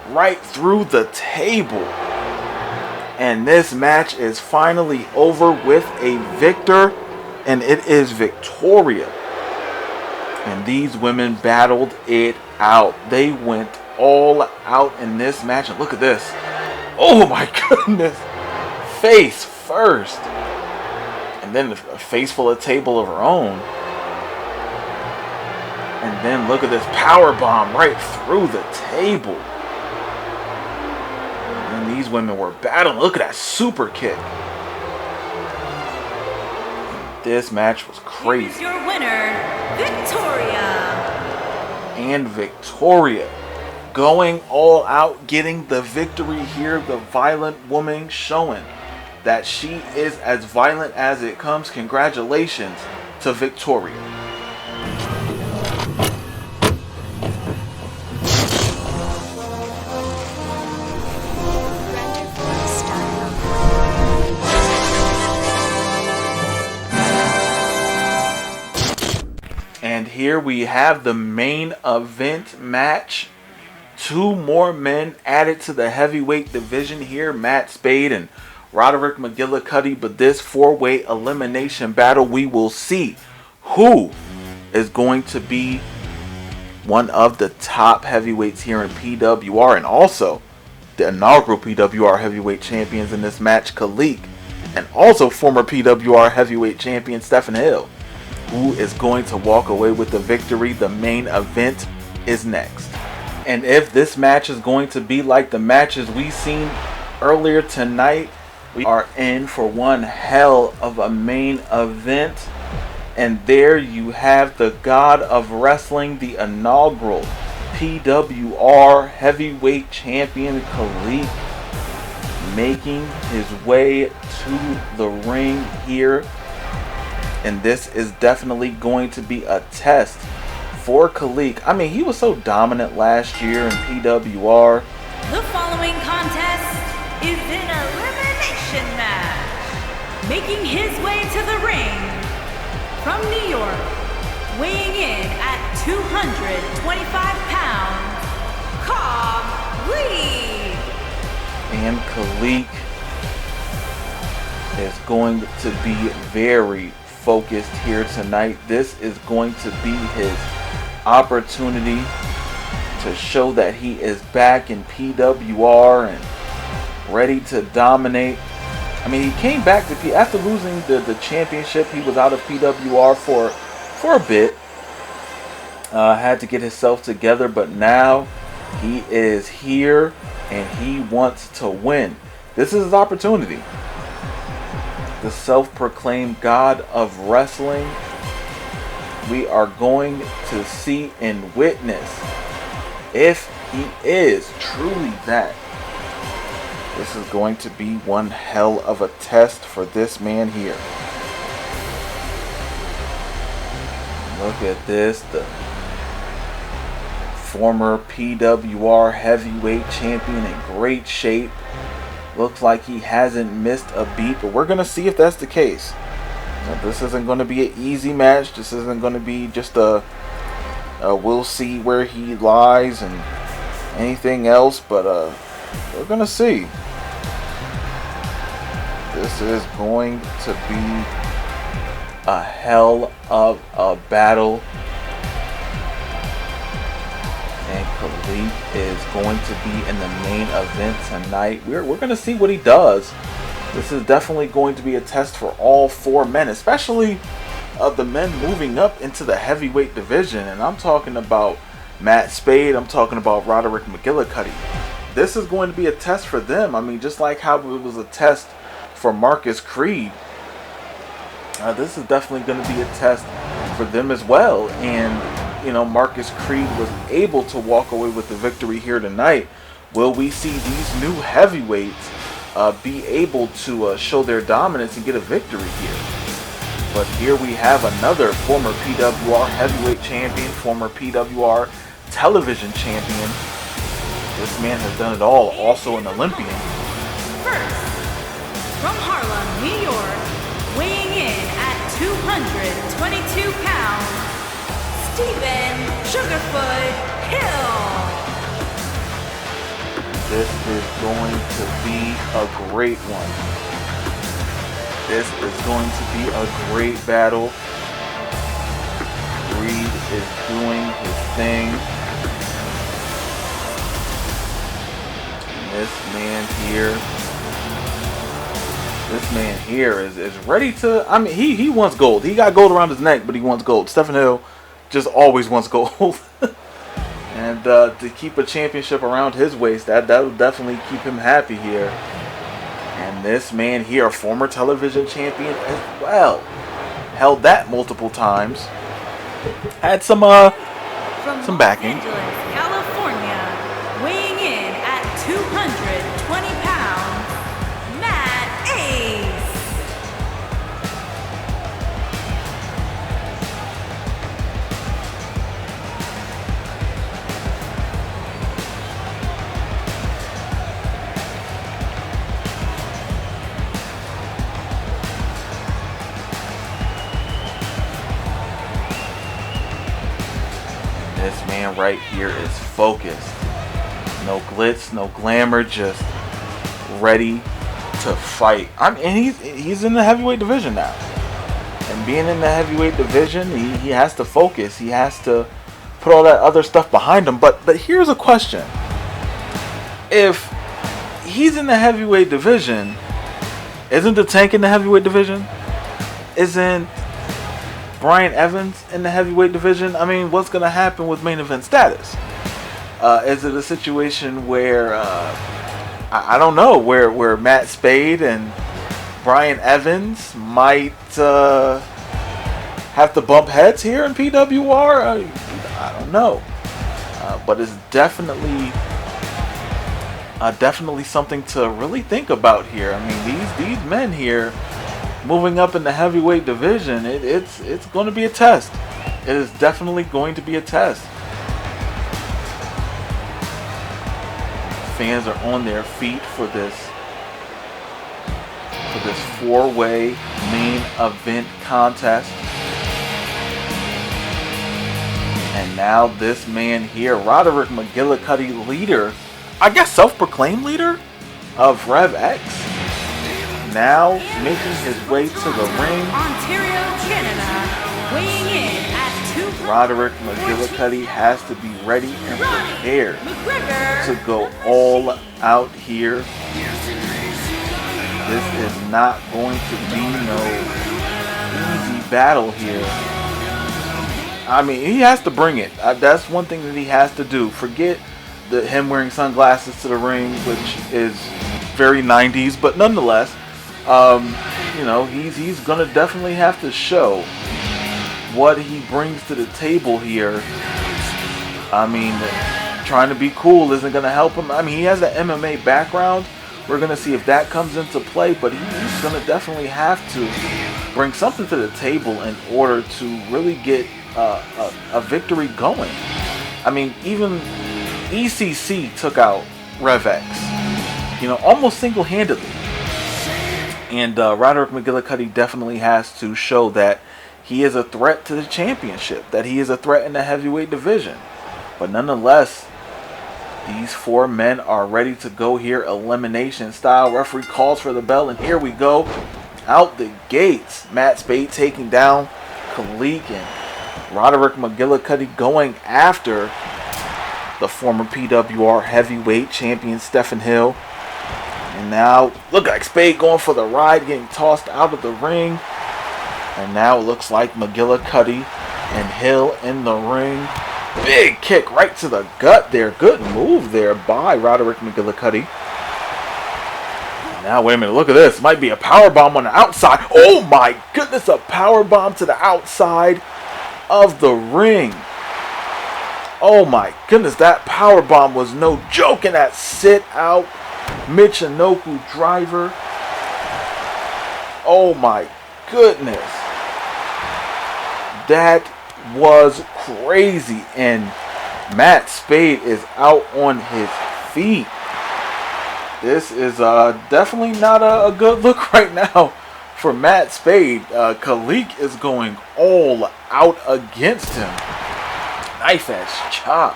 right through the table. And this match is finally over with a victor. And it is Victoria. And these women battled it out. They went all out in this match. And look at this. Oh my goodness. Face first. And then a face full of table of her own. And then look at this power bomb right through the table. And these women were battling. Look at that super kick. This match was crazy. Here's your winner, Victoria. And Victoria going all out, getting the victory here. The violent woman showing that she is as violent as it comes. Congratulations to Victoria. And here we have the main event match. Two more men added to the heavyweight division here. Matt Spade and Roderick McGillicuddy. But this 4-way elimination battle, we will see who is going to be one of the top heavyweights here in PWR, and also the inaugural PWR heavyweight champions in this match, Khalik, and also former PWR heavyweight champion Stephen Hill, who is going to walk away with the victory. The main event is next. And if this match is going to be like the matches we've seen earlier tonight, we are in for one hell of a main event. And there you have the god of wrestling, the inaugural PWR heavyweight champion Khalik, making his way to the ring here. And this is definitely going to be a test for Khalik. I mean, he was so dominant last year in PWR. The following contest is an elimination match. Making his way to the ring from New York, weighing in at 225 pounds, Khalik. And Khalik is going to be very focused here tonight. This is going to be his opportunity to show that he is back in PWR and ready to dominate. I mean, he came back to after losing the championship. He was out of PWR for a bit. Had to get himself together, but now he is here and he wants to win. This is his opportunity. The self-proclaimed god of wrestling. We are going to see and witness if he is truly that. This is going to be one hell of a test for this man here. Look at this. The former PWR heavyweight champion in great shape. Looks like he hasn't missed a beat, but we're going to see if that's the case. Now, this isn't going to be an easy match. This isn't going to be just a we'll see where he lies and anything else, but we're going to see. This is going to be a hell of a battle. And Khalik is going to be in the main event tonight. We're going to see what he does. This is definitely going to be a test for all four men, especially the men moving up into the heavyweight division. And I'm talking about Matt Spade. I'm talking about Roderick McGillicuddy. This is going to be a test for them. I mean, just like how it was a test for Marcus Creed. This is definitely going to be a test for them as well. And, you know, Marcus Creed was able to walk away with the victory here tonight. Will we see these new heavyweights be able to show their dominance and get a victory here? But here we have another former PWR heavyweight champion, former PWR television champion. This man has done it all, also an Olympian. First, from Harlem, New York, weighing in at 222 pounds, Stephen Sugarfoot Hill. This is going to be a great one. This is going to be a great battle. Reed is doing his thing. And this man here is ready to, I mean, he wants gold. He got gold around his neck, but he wants gold. Stephen Hill just always wants gold. And to keep a championship around his waist, that will definitely keep him happy here. And this man here, a former television champion as well, held that multiple times. Had some backing. Los Angeles, California, weighing in at 220 pounds, Matt Ace. This man right here is focused. No glitz, no glamour, just ready to fight. I mean, he's in the heavyweight division now. And being in the heavyweight division, he has to focus. He has to put all that other stuff behind him. But here's a question. If he's in the heavyweight division, isn't the Tank in the heavyweight division? Isn't Brian Evans in the heavyweight division? I mean, what's going to happen with main event status? Is it a situation where, I don't know, where Matt Spade and Brian Evans might have to bump heads here in PWR? I don't know. But it's definitely something to really think about here. I mean, these men here moving up in the heavyweight division, it's going to be a test. It is definitely going to be a test. Fans are on their feet for this four-way main event contest. And now this man here, Roderick McGillicuddy, leader, I guess self-proclaimed leader of Rev X, now making his way to the ring. Ontario, Canada, weighing in at 2. Roderick McGillicuddy has to be ready and prepared to go all out here. This is not going to be no easy battle here. I mean, he has to bring it. That's one thing that he has to do. Forget him wearing sunglasses to the ring, which is very 90s, but nonetheless, you know, he's gonna definitely have to show what he brings to the table here. I mean, trying to be cool isn't gonna help him. I mean, he has an MMA background. We're gonna see if that comes into play, but he's gonna definitely have to bring something to the table in order to really get a victory going. I mean, even ECC took out Rev X, you know, almost single-handedly. And Roderick McGillicuddy definitely has to show that he is a threat to the championship, that he is a threat in the heavyweight division. But nonetheless, these four men are ready to go here, elimination style. Referee calls for the bell, and here we go. Out the gates, Matt Spade taking down Khalik, and Roderick McGillicuddy going after the former PWR heavyweight champion Stephen Hill. And now, look like Spade going for the ride, getting tossed out of the ring. And now it looks like McGillicuddy and Hill in the ring. Big kick right to the gut there. Good move there by Roderick McGillicuddy. Now, wait a minute. Look at this. Might be a powerbomb on the outside. Oh, my goodness. A powerbomb to the outside of the ring. Oh, my goodness. That powerbomb was no joke in that sit-out Michinoku driver. Oh, my goodness. That was crazy. And Matt Spade is out on his feet. This is definitely not a good look right now for Matt Spade. Khalik is going all out against him. Knife edge chop.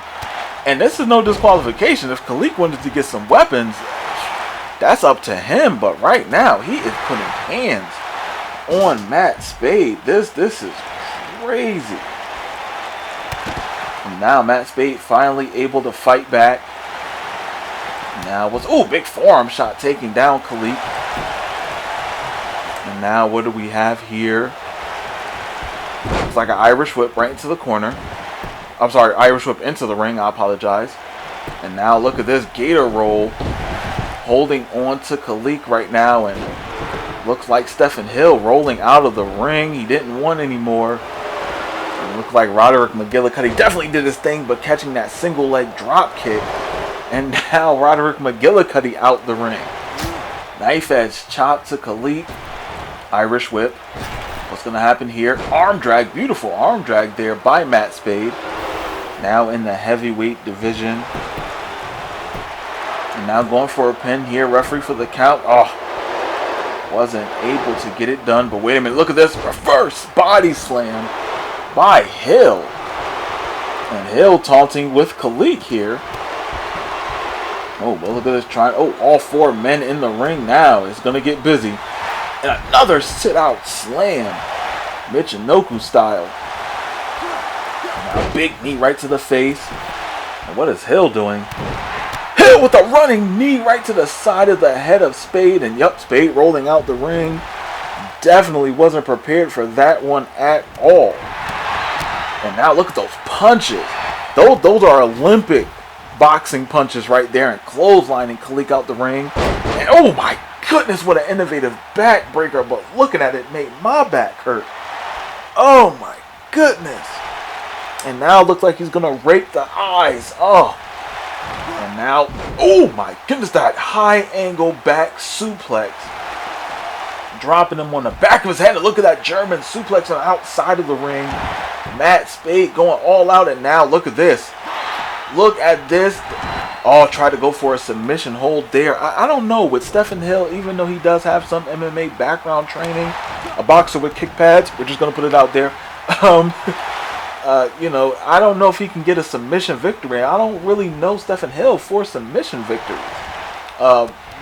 And this is no disqualification. If Khalik wanted to get some weapons, that's up to him. But right now, he is putting hands on Matt Spade. This is crazy. And now Matt Spade finally able to fight back. Now what's big forearm shot taking down Khalik. And now what do we have here? It's like an Irish whip right into the corner. I'm sorry, Irish whip into the ring. I apologize. And now look at this gator roll, holding on to Khalik right now, and looks like Stephen Hill rolling out of the ring. He didn't want anymore. It looked like Roderick McGillicuddy definitely did his thing, but catching that single leg drop kick. And now Roderick McGillicuddy out the ring. Knife edge chop to Khalik. Irish whip. What's going to happen here? Arm drag. Beautiful arm drag there by Matt Spade. Now in the heavyweight division. And now going for a pin here. Referee for the count. Wasn't able to get it done. But wait a minute. Look at this. Reverse body slam by Hill. And Hill taunting with Khalik here. Oh, well, look at this try. Oh, all 4 men in the ring now. It's going to get busy. And another sit-out slam. Michinoku style. Now, big knee right to the face. And what is Hill doing? Hill with a running knee right to the side of the head of Spade. And yup, Spade rolling out the ring. Definitely wasn't prepared for that one at all. And now look at those punches. Those are Olympic boxing punches right there. And clotheslining Khalik out the ring. And oh my goodness, what an innovative backbreaker. But looking at it made my back hurt. Oh my goodness. And now it looks like he's going to rake the eyes. Oh. And now, oh my goodness, that high angle back suplex. Dropping him on the back of his head. And look at that German suplex on the outside of the ring. Matt Spade going all out. And now look at this. Look at this. Oh, tried to go for a submission hold there. I don't know. With Stephen Hill, even though he does have some MMA background training, a boxer with kick pads, we're just going to put it out there. You know, I don't know if he can get a submission victory. I don't really know Stephen Hill for submission victories.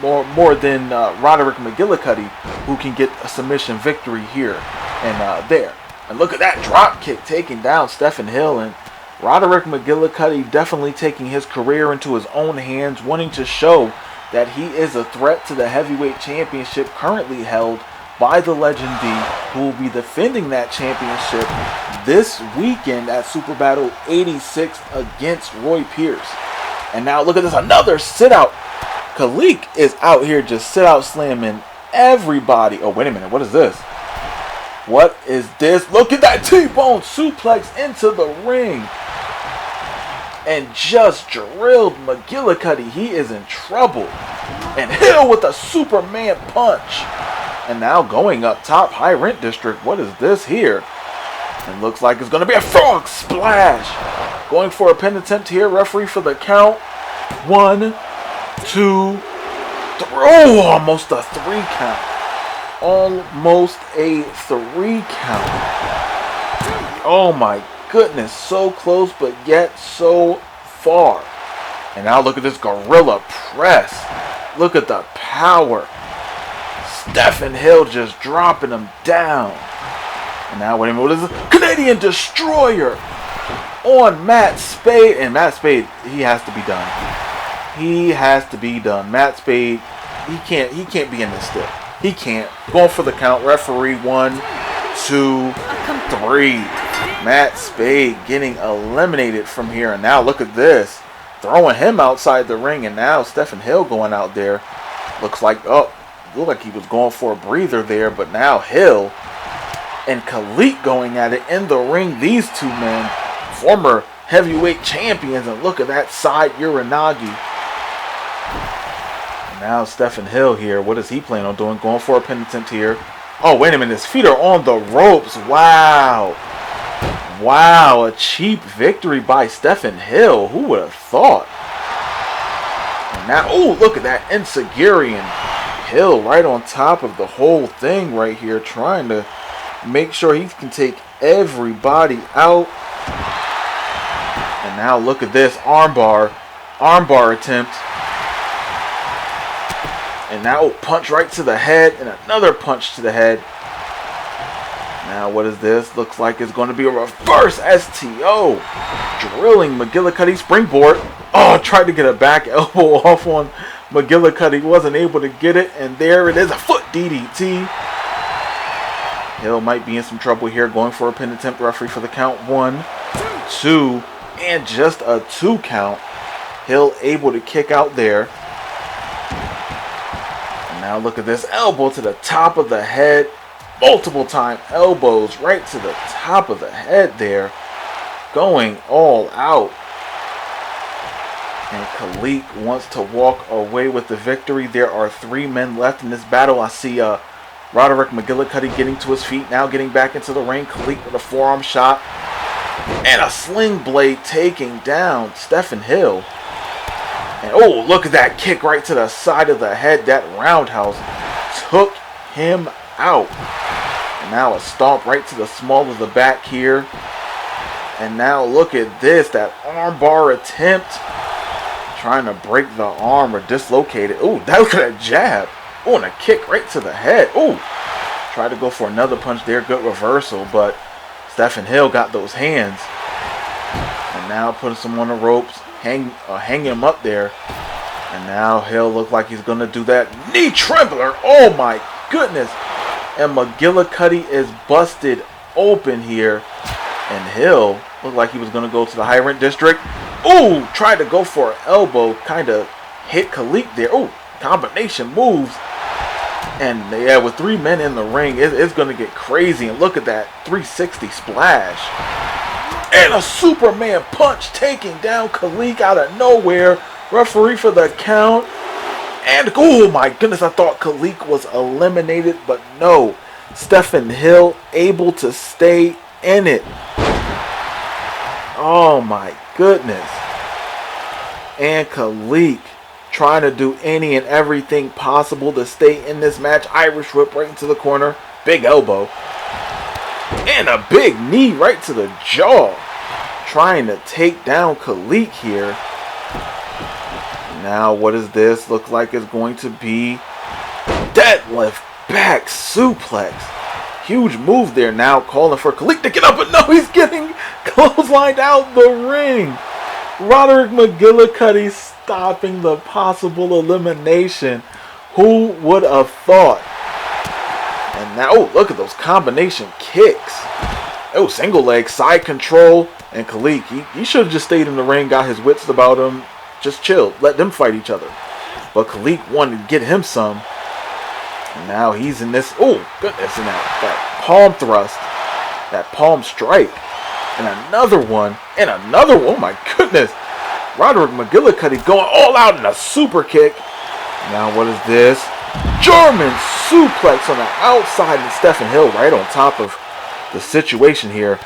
More than Roderick McGillicuddy, who can get a submission victory here and there. And look at that drop kick taking down Stephen Hill. And Roderick McGillicuddy definitely taking his career into his own hands, wanting to show that he is a threat to the heavyweight championship currently held by the Legend D, who will be defending that championship this weekend at Super Battle 86 against Roy Pierce. And now look at this, another sit-out. Khalik is out here just sit-out slamming everybody. Oh, wait a minute, what is this? What is this? Look at that T-bone suplex into the ring. And just drilled McGillicuddy. He is in trouble. And Hill with a Superman punch. And now going up top, High Rent District. What is this here? It looks like it's going to be a frog splash. Going for a pin attempt here. Referee for the count. 1, 2, 3. Oh, almost a 3 count. Almost a 3 count. Oh my goodness. So close, but yet so far. And now look at this gorilla press. Look at the power. Stephen Hill just dropping him down. And now, wait a minute, what is this? Canadian Destroyer on Matt Spade. And Matt Spade, he has to be done. He has to be done. Matt Spade, he can't be in this still. He can't. Going for the count. Referee 1, 2, 3. Matt Spade getting eliminated from here. And now look at this. Throwing him outside the ring. And now Stephen Hill going out there. Looks like, looked like he was going for a breather there, but now Hill and Khalik going at it in the ring. These two men, former heavyweight champions, and look at that side Uranagi. And now Stephen Hill here. What is he planning on doing? Going for a pin attempt here. Oh, wait a minute. His feet are on the ropes. Wow. Wow, a cheap victory by Stephen Hill. Who would have thought? And now, oh, look at that Ensagirian. Hill right on top of the whole thing right here, trying to make sure he can take everybody out. And now look at this armbar attempt. And now punch right to the head and another punch to the head. Now what is this? Looks like it's going to be a reverse STO. Drilling McGillicuddy springboard. Oh, tried to get a back elbow off on McGillicuddy, wasn't able to get it, and there it is, a foot DDT. Hill might be in some trouble here, going for a pin attempt. Referee for the count. 1, 2, and just a 2 count. Hill able to kick out there. And now look at this elbow to the top of the head. Multiple time elbows right to the top of the head there. Going all out. And Khalik wants to walk away with the victory. There are 3 men left in this battle. I see Roderick McGillicuddy getting to his feet, now getting back into the ring. Khalik with a forearm shot. And a sling blade taking down Stephen Hill. And oh, look at that kick right to the side of the head. That roundhouse took him out. And now a stomp right to the small of the back here. And now look at this, that armbar attempt. trying to break the arm or dislocate it. Ooh, look at that jab. Ooh, and a kick right to the head. Ooh, tried to go for another punch there. Good reversal, but Stephen Hill got those hands. And now putting some on the ropes, hanging him up there. And now Hill look like he's going to do that knee trembler. Oh my goodness. And McGillicuddy is busted open here. And Hill looked like he was going to go to the high rent district. Ooh, tried to go for an elbow. Kind of hit Khalik there. Ooh, combination moves. And yeah, with 3 men in the ring, it's going to get crazy. And look at that 360 splash. And a Superman punch taking down Khalik out of nowhere. Referee for the count. And oh my goodness, I thought Khalik was eliminated, but no. Stephen Hill able to stay in it. Oh my goodness. And Khalik trying to do any and everything possible to stay in this match. Irish whip right into the corner. Big elbow. And a big knee right to the jaw. Trying to take down Khalik here. Now what is this? Looks like it's going to be deadlift back suplex. Huge move there now, calling for Khalik to get up, but no, he's getting clotheslined out the ring. Roderick McGillicuddy stopping the possible elimination. Who would have thought? And now, oh, look at those combination kicks. Oh, single leg, side control. And Khalik, he should have just stayed in the ring, got his wits about him, just chilled, let them fight each other. But Khalik wanted to get him some. And now he's in this, oh goodness, in that palm thrust, that palm strike. And another one, oh my goodness. Roderick McGillicuddy going all out in a super kick. Now what is this? German suplex on the outside, and Stephen Hill right on top of the situation here.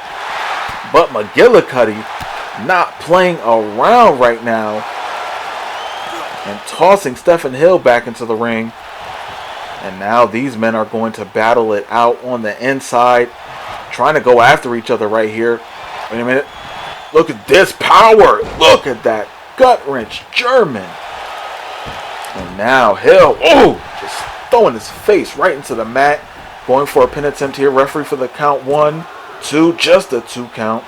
But McGillicuddy not playing around right now and tossing Stephen Hill back into the ring. And now these men are going to battle it out on the inside, trying to go after each other right here. Wait a minute. Look at this power. Look at that gut wrench German. And now Hill, oh, just throwing his face right into the mat. Going for a pin attempt here. Referee for the count. 1, 2, just a 2 count.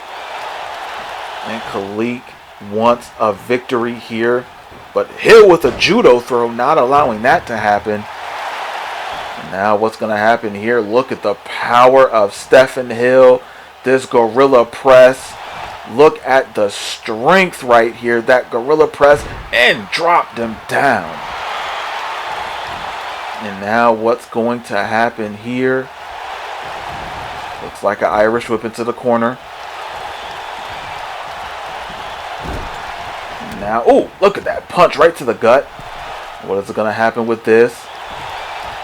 And Khalik wants a victory here. But Hill with a judo throw, not allowing that to happen. And now what's going to happen here? Look at the power of Stephen Hill. This gorilla press. Look at the strength right here. That gorilla press. And dropped him down. And now what's going to happen here? Looks like an Irish whip into the corner. And now, oh, look at that punch right to the gut. What is going to happen with this?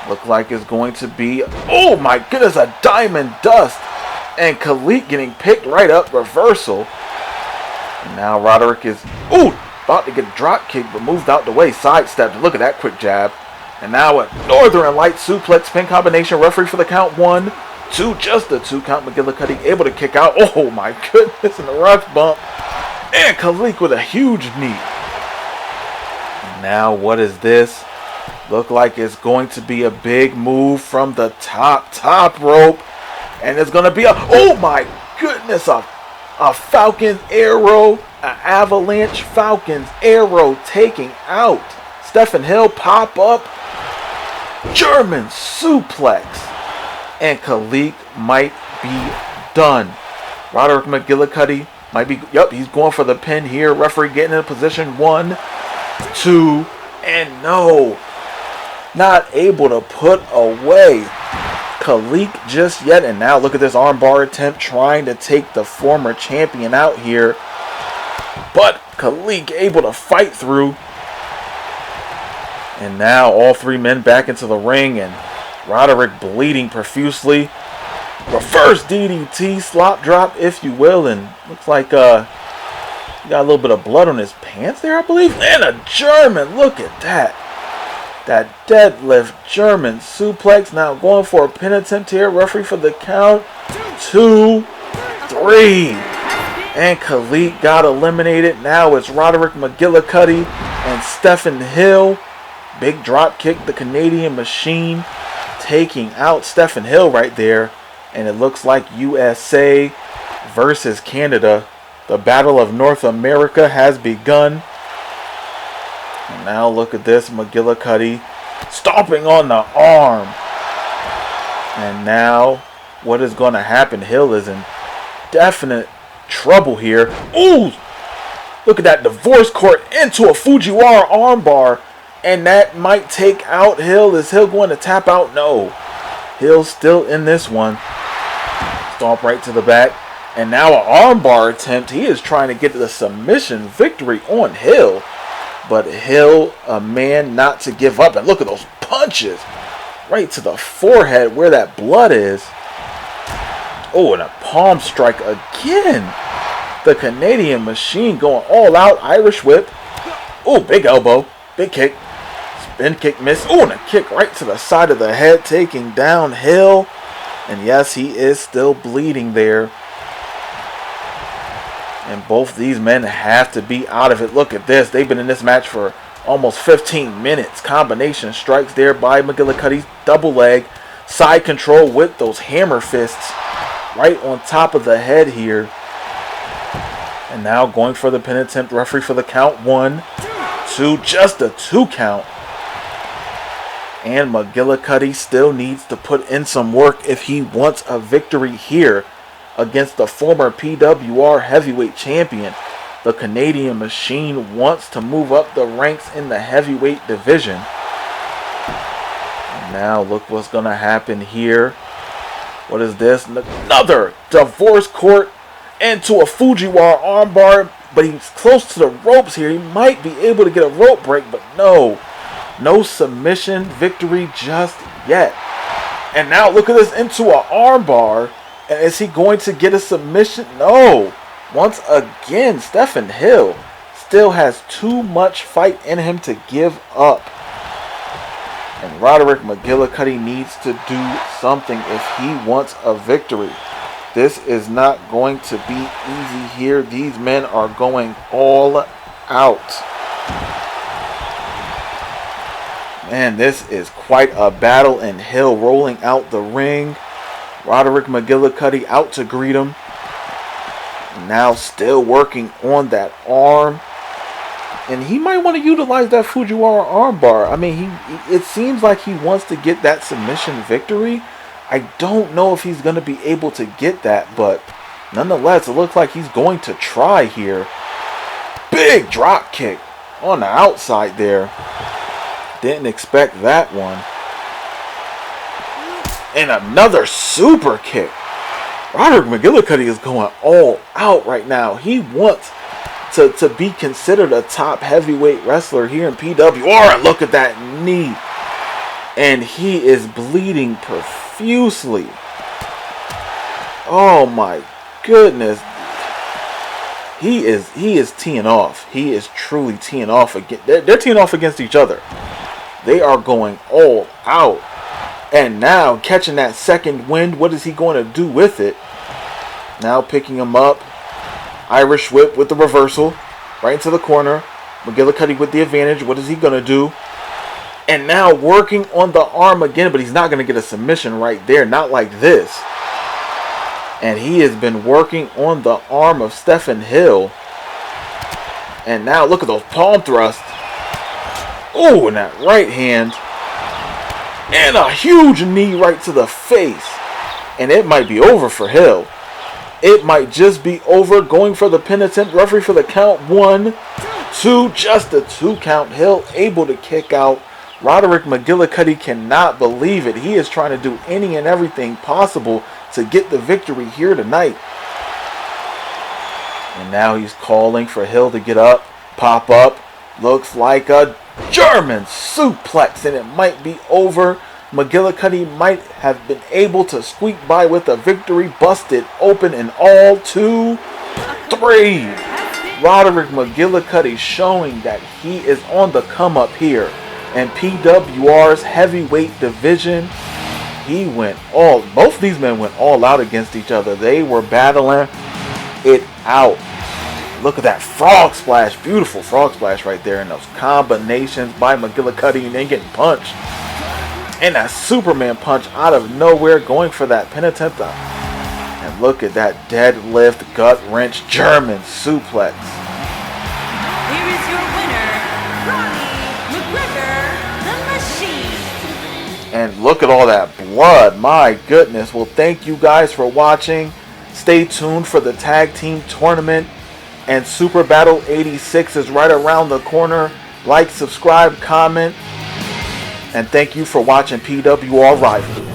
Look like it's going to be, oh my goodness, a diamond dust. And Khalik getting picked right up, reversal. And now Roderick is, ooh, about to get a drop kick, but moved out the way, sidestepped. Look at that quick jab. And now a Northern Light suplex pin combination. Referee for the count. 1, 2, just a 2 count. McGillicuddy able to kick out. Oh my goodness, and a ref bump. And Khalik with a huge knee. And now what is this? Look like it's going to be a big move from the top rope. And it's going to be a, oh my goodness, a Falcon's arrow. An avalanche Falcon's arrow taking out Stephen Hill. Pop up. German suplex. And Khalik might be done. Roderick McGillicuddy might be, yep, he's going for the pin here. Referee getting in position. 1, 2, and no. Not able to put away Khalik just yet. And now look at this armbar attempt, trying to take the former champion out here. But Khalik able to fight through. And now all 3 men back into the ring, and Roderick bleeding profusely. Reverse DDT, slop drop, if you will, and looks like he got a little bit of blood on his pants there, I believe. And a German, look at that. That deadlift German suplex. Now going for a pin attempt here. Referee for the count. 2, 3. And Khalik got eliminated. Now it's Roderick McGillicuddy And Stephen Hill, big drop kick, the Canadian Machine taking out Stephen Hill right there. And it looks like USA versus Canada. The Battle of North America has begun. And now look at this, McGillicuddy stomping on the arm. And now what is going to happen? Hill is in definite trouble here. Ooh! Look at that divorce court into a Fujiwara armbar. And that might take out Hill. Is Hill going to tap out? No. Hill's still in this one. Stomp right to the back. And now an armbar attempt. He is trying to get the submission victory on Hill. But Hill, a man not to give up. And look at those punches. Right to the forehead where that blood is. Oh, and a palm strike again. The Canadian Machine going all out. Irish whip. Oh, big elbow. Big kick. Spin kick miss. Oh, and a kick right to the side of the head. Taking down Hill. And yes, he is still bleeding there. And both these men have to be out of it. Look at this. They've been in this match for almost 15 minutes. Combination strikes there by McGillicuddy's double leg. Side control with those hammer fists right on top of the head here. And now going for the pin attempt. Referee for the count. 1, 2, just a 2 count. And McGillicuddy still needs to put in some work if he wants a victory here against the former PWR heavyweight champion. The Canadian Machine wants to move up the ranks in the heavyweight division. And now look what's going to happen here. What is this? Another divorce court into a Fujiwara armbar. But he's close to the ropes here. He might be able to get a rope break, but no. No submission victory just yet. And now look at this into an armbar. And is he going to get a submission? No. Once again, Stephen Hill still has too much fight in him to give up. And Roderick McGillicuddy needs to do something if he wants a victory. This is not going to be easy here. These men are going all out. Man, this is quite a battle, and Hill rolling out the ring. Roderick McGillicuddy out to greet him. Now still working on that arm. And he might want to utilize that Fujiwara armbar. I mean, it seems like he wants to get that submission victory. I don't know if he's going to be able to get that, but nonetheless, it looks like he's going to try here. Big drop kick on the outside there. Didn't expect that one. And another super kick. Roderick McGillicuddy is going all out right now. He wants to be considered a top heavyweight wrestler here in PWR. And look at that knee. And he is bleeding profusely. Oh my goodness. He is teeing off. He is truly teeing off again. They're teeing off against each other. They are going all out. And now catching that second wind. What is he going to do with it? Now picking him up. Irish whip with the reversal. Right into the corner. McGillicuddy with the advantage. What is he going to do? And now working on the arm again. But he's not going to get a submission right there. Not like this. And he has been working on the arm of Stephen Hill. And now look at those palm thrusts. Oh, and that right hand. And a huge knee right to the face. And it might be over for Hill. It might just be over. Going for the pin attempt. Referee for the count. 1, 2. Just a 2 count. Hill able to kick out. Roderick McGillicuddy cannot believe it. He is trying to do any and everything possible to get the victory here tonight. And now he's calling for Hill to get up. Pop up. Looks like a German suplex, and it might be over. McGillicuddy might have been able to squeak by with a victory. Busted open in all 2, 3. Roderick McGillicuddy showing that he is on the come up here. And PWR's heavyweight division, both these men went all out against each other. They were battling it out. Look at that frog splash. Beautiful frog splash right there. And those combinations by McGillicuddy and then getting punched. And that Superman punch out of nowhere going for that pin attempt. And look at that deadlift, gut wrench, German suplex. Here is your winner, Ronnie McGregor, the Machine. And look at all that blood. My goodness. Well, thank you guys for watching. Stay tuned for the tag team tournament. And Super Battle 86 is right around the corner. Like, subscribe, comment. And thank you for watching PWR Rivalry.